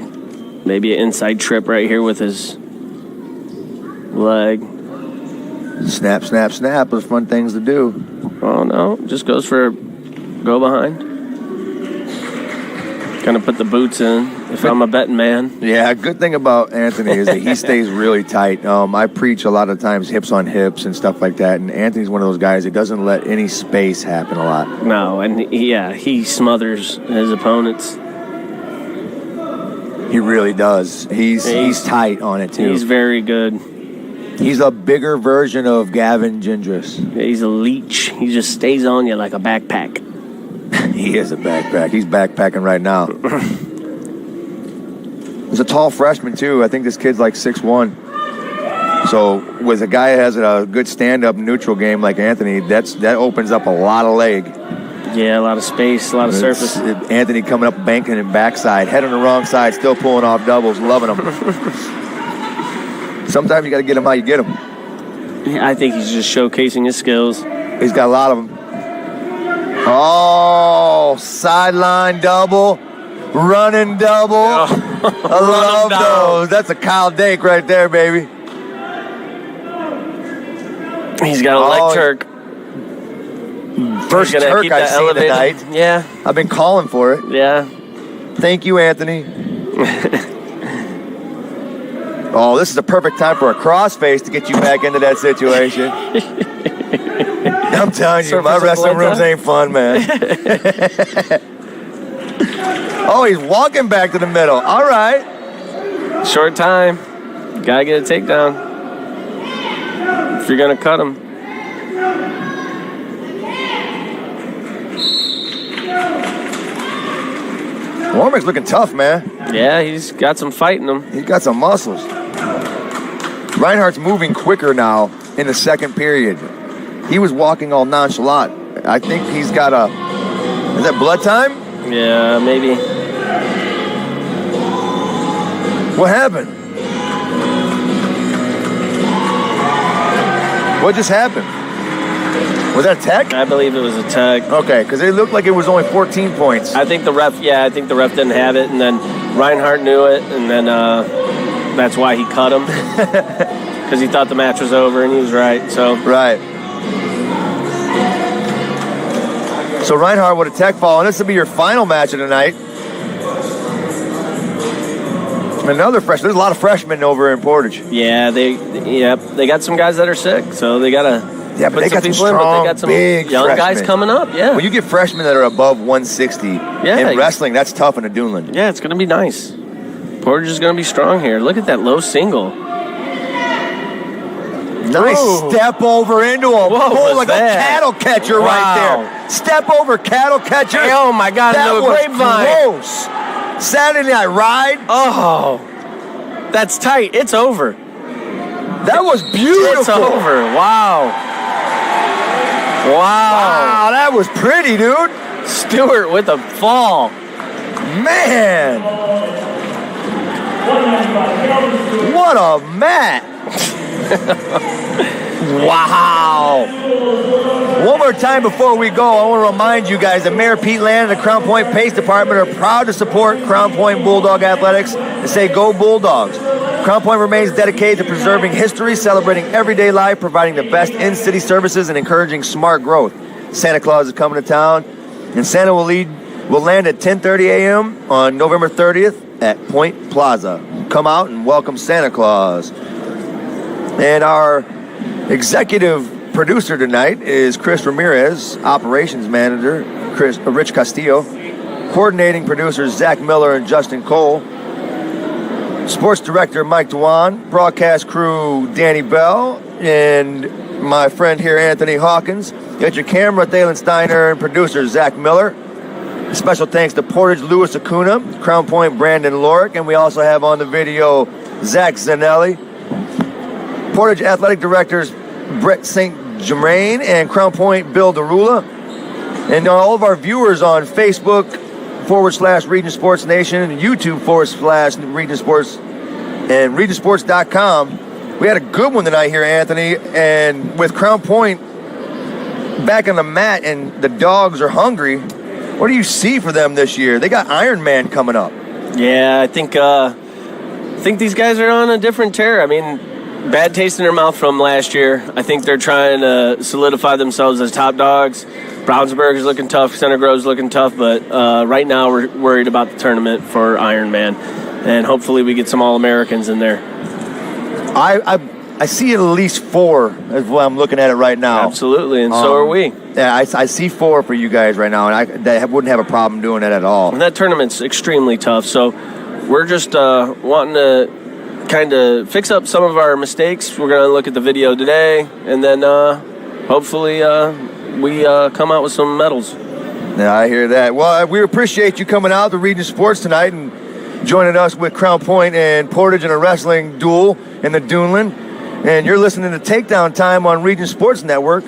Maybe an inside trip right here with his leg. Snap, snap, snap. Those fun things to do. Oh, no. Just goes for a go behind. Gonna put the boots in if I'm a betting man. Yeah, good thing about Anthony is that he stays really tight. I preach a lot of times hips on hips and stuff like that, and Anthony's one of those guys that doesn't let any space happen a lot. No, and he smothers his opponents. He really does. He's tight on it, too. He's very good. He's a bigger version of Gavin Jendreas. Yeah, he's a leech. He just stays on you like a backpack. He is a backpack. He's backpacking right now. He's a tall freshman, too. I think this kid's like 6'1". So with a guy that has a good stand-up neutral game like Anthony, that opens up a lot of leg. Yeah, a lot of space, a lot of surface. Anthony coming up, banking and backside, head on the wrong side, still pulling off doubles, loving them. Sometimes you got to get him how you get him. Yeah, I think he's just showcasing his skills. He's got a lot of them. Oh, sideline double, running double. I love those. That's a Kyle Dake right there, baby. He's got a leg Turk. First Turk I've seen tonight. Yeah. I've been calling for it. Yeah. Thank you, Anthony. Oh, this is a perfect time for a crossface to get you back into that situation. I'm telling you, my wrestling rooms ain't fun, man. Oh, he's walking back to the middle. All right. Short time. Gotta get a takedown. If you're gonna cut him. Warmick's looking tough, man. Yeah, he's got some fight in him. He's got some muscles. Reinhardt's moving quicker now in the second period. He was walking all nonchalant. I think he's got a... Is that blood time? Yeah, maybe. What happened? What just happened? Was that a tech? I believe it was a tech. Okay, because it looked like it was only 14 points. I think the ref didn't have it, and then Reinhardt knew it, and then that's why he cut him. Because he thought the match was over, and he was right. So right. So Reinhardt with a tech fall, and this will be your final match of the night. Another freshman. There's a lot of freshmen over in Portage. Yeah, they got some guys that are sick, so they gotta. Yeah, but they got some strong, big young freshmen. guys coming up. Yeah. When you get freshmen that are above 160 in wrestling, that's tough in a Duneland. Yeah, it's gonna be nice. Portage is gonna be strong here. Look at that low single. Nice step over into him. Whoa, like a cattle catcher right there. Step over cattle catcher. Hey, oh my God! That was grapevine. Close. Saturday Night Ride. Oh, that's tight. It's over. That was beautiful. It's over. Wow. Wow, that was pretty, dude. Stewart with a fall. Man. What a match. Wow. One more time before we go, I want to remind you guys that Mayor Pete Land and the Crown Point Pace Department are proud to support Crown Point Bulldog Athletics and say go Bulldogs. Crown Point remains dedicated to preserving history, celebrating everyday life, providing the best in-city services, and encouraging smart growth. Santa Claus is coming to town, and Santa will land at 10:30 a.m. on November 30th at Point Plaza. Come out and welcome Santa Claus. And our executive producer tonight is Chris Ramirez, operations manager Rich Castillo, coordinating producers Zach Miller and Justin Cole, sports director Mike Dewan, broadcast crew Danny Bell, and my friend here Anthony Hawkins. Get your camera Thalen Steiner and producer Zach Miller. Special thanks to Portage Louis Acuna, Crown Point Brandon Lorick, and we also have on the video Zach Zanelli. Portage Athletic Directors Brett St. Germain and Crown Point Bill Derula. And all of our viewers on Facebook /Region Sports Nation and YouTube /Region Sports And RegentSports.com, we had a good one tonight here, Anthony, and with Crown Point back on the mat and the dogs are hungry, what do you see for them this year? They got Iron Man coming up. Yeah, I think these guys are on a different tear. I mean, bad taste in their mouth from last year. I think they're trying to solidify themselves as top dogs. Brownsburg is looking tough. Center Grove's looking tough. But right now we're worried about the tournament for Ironman. And hopefully we get some All-Americans in there. I see at least 4 is what I'm looking at it right now. Absolutely, and so are we. Yeah, I see 4 for you guys right now, and I wouldn't have a problem doing that at all. And that tournament's extremely tough. So we're just wanting to kind of fix up some of our mistakes. We're going to look at the video today, and then hopefully we come out with some medals. Yeah, I hear that. Well, we appreciate you coming out to Regent Sports tonight and joining us with Crown Point and Portage in a wrestling duel in the Duneland. And you're listening to Takedown Time on Regent Sports Network.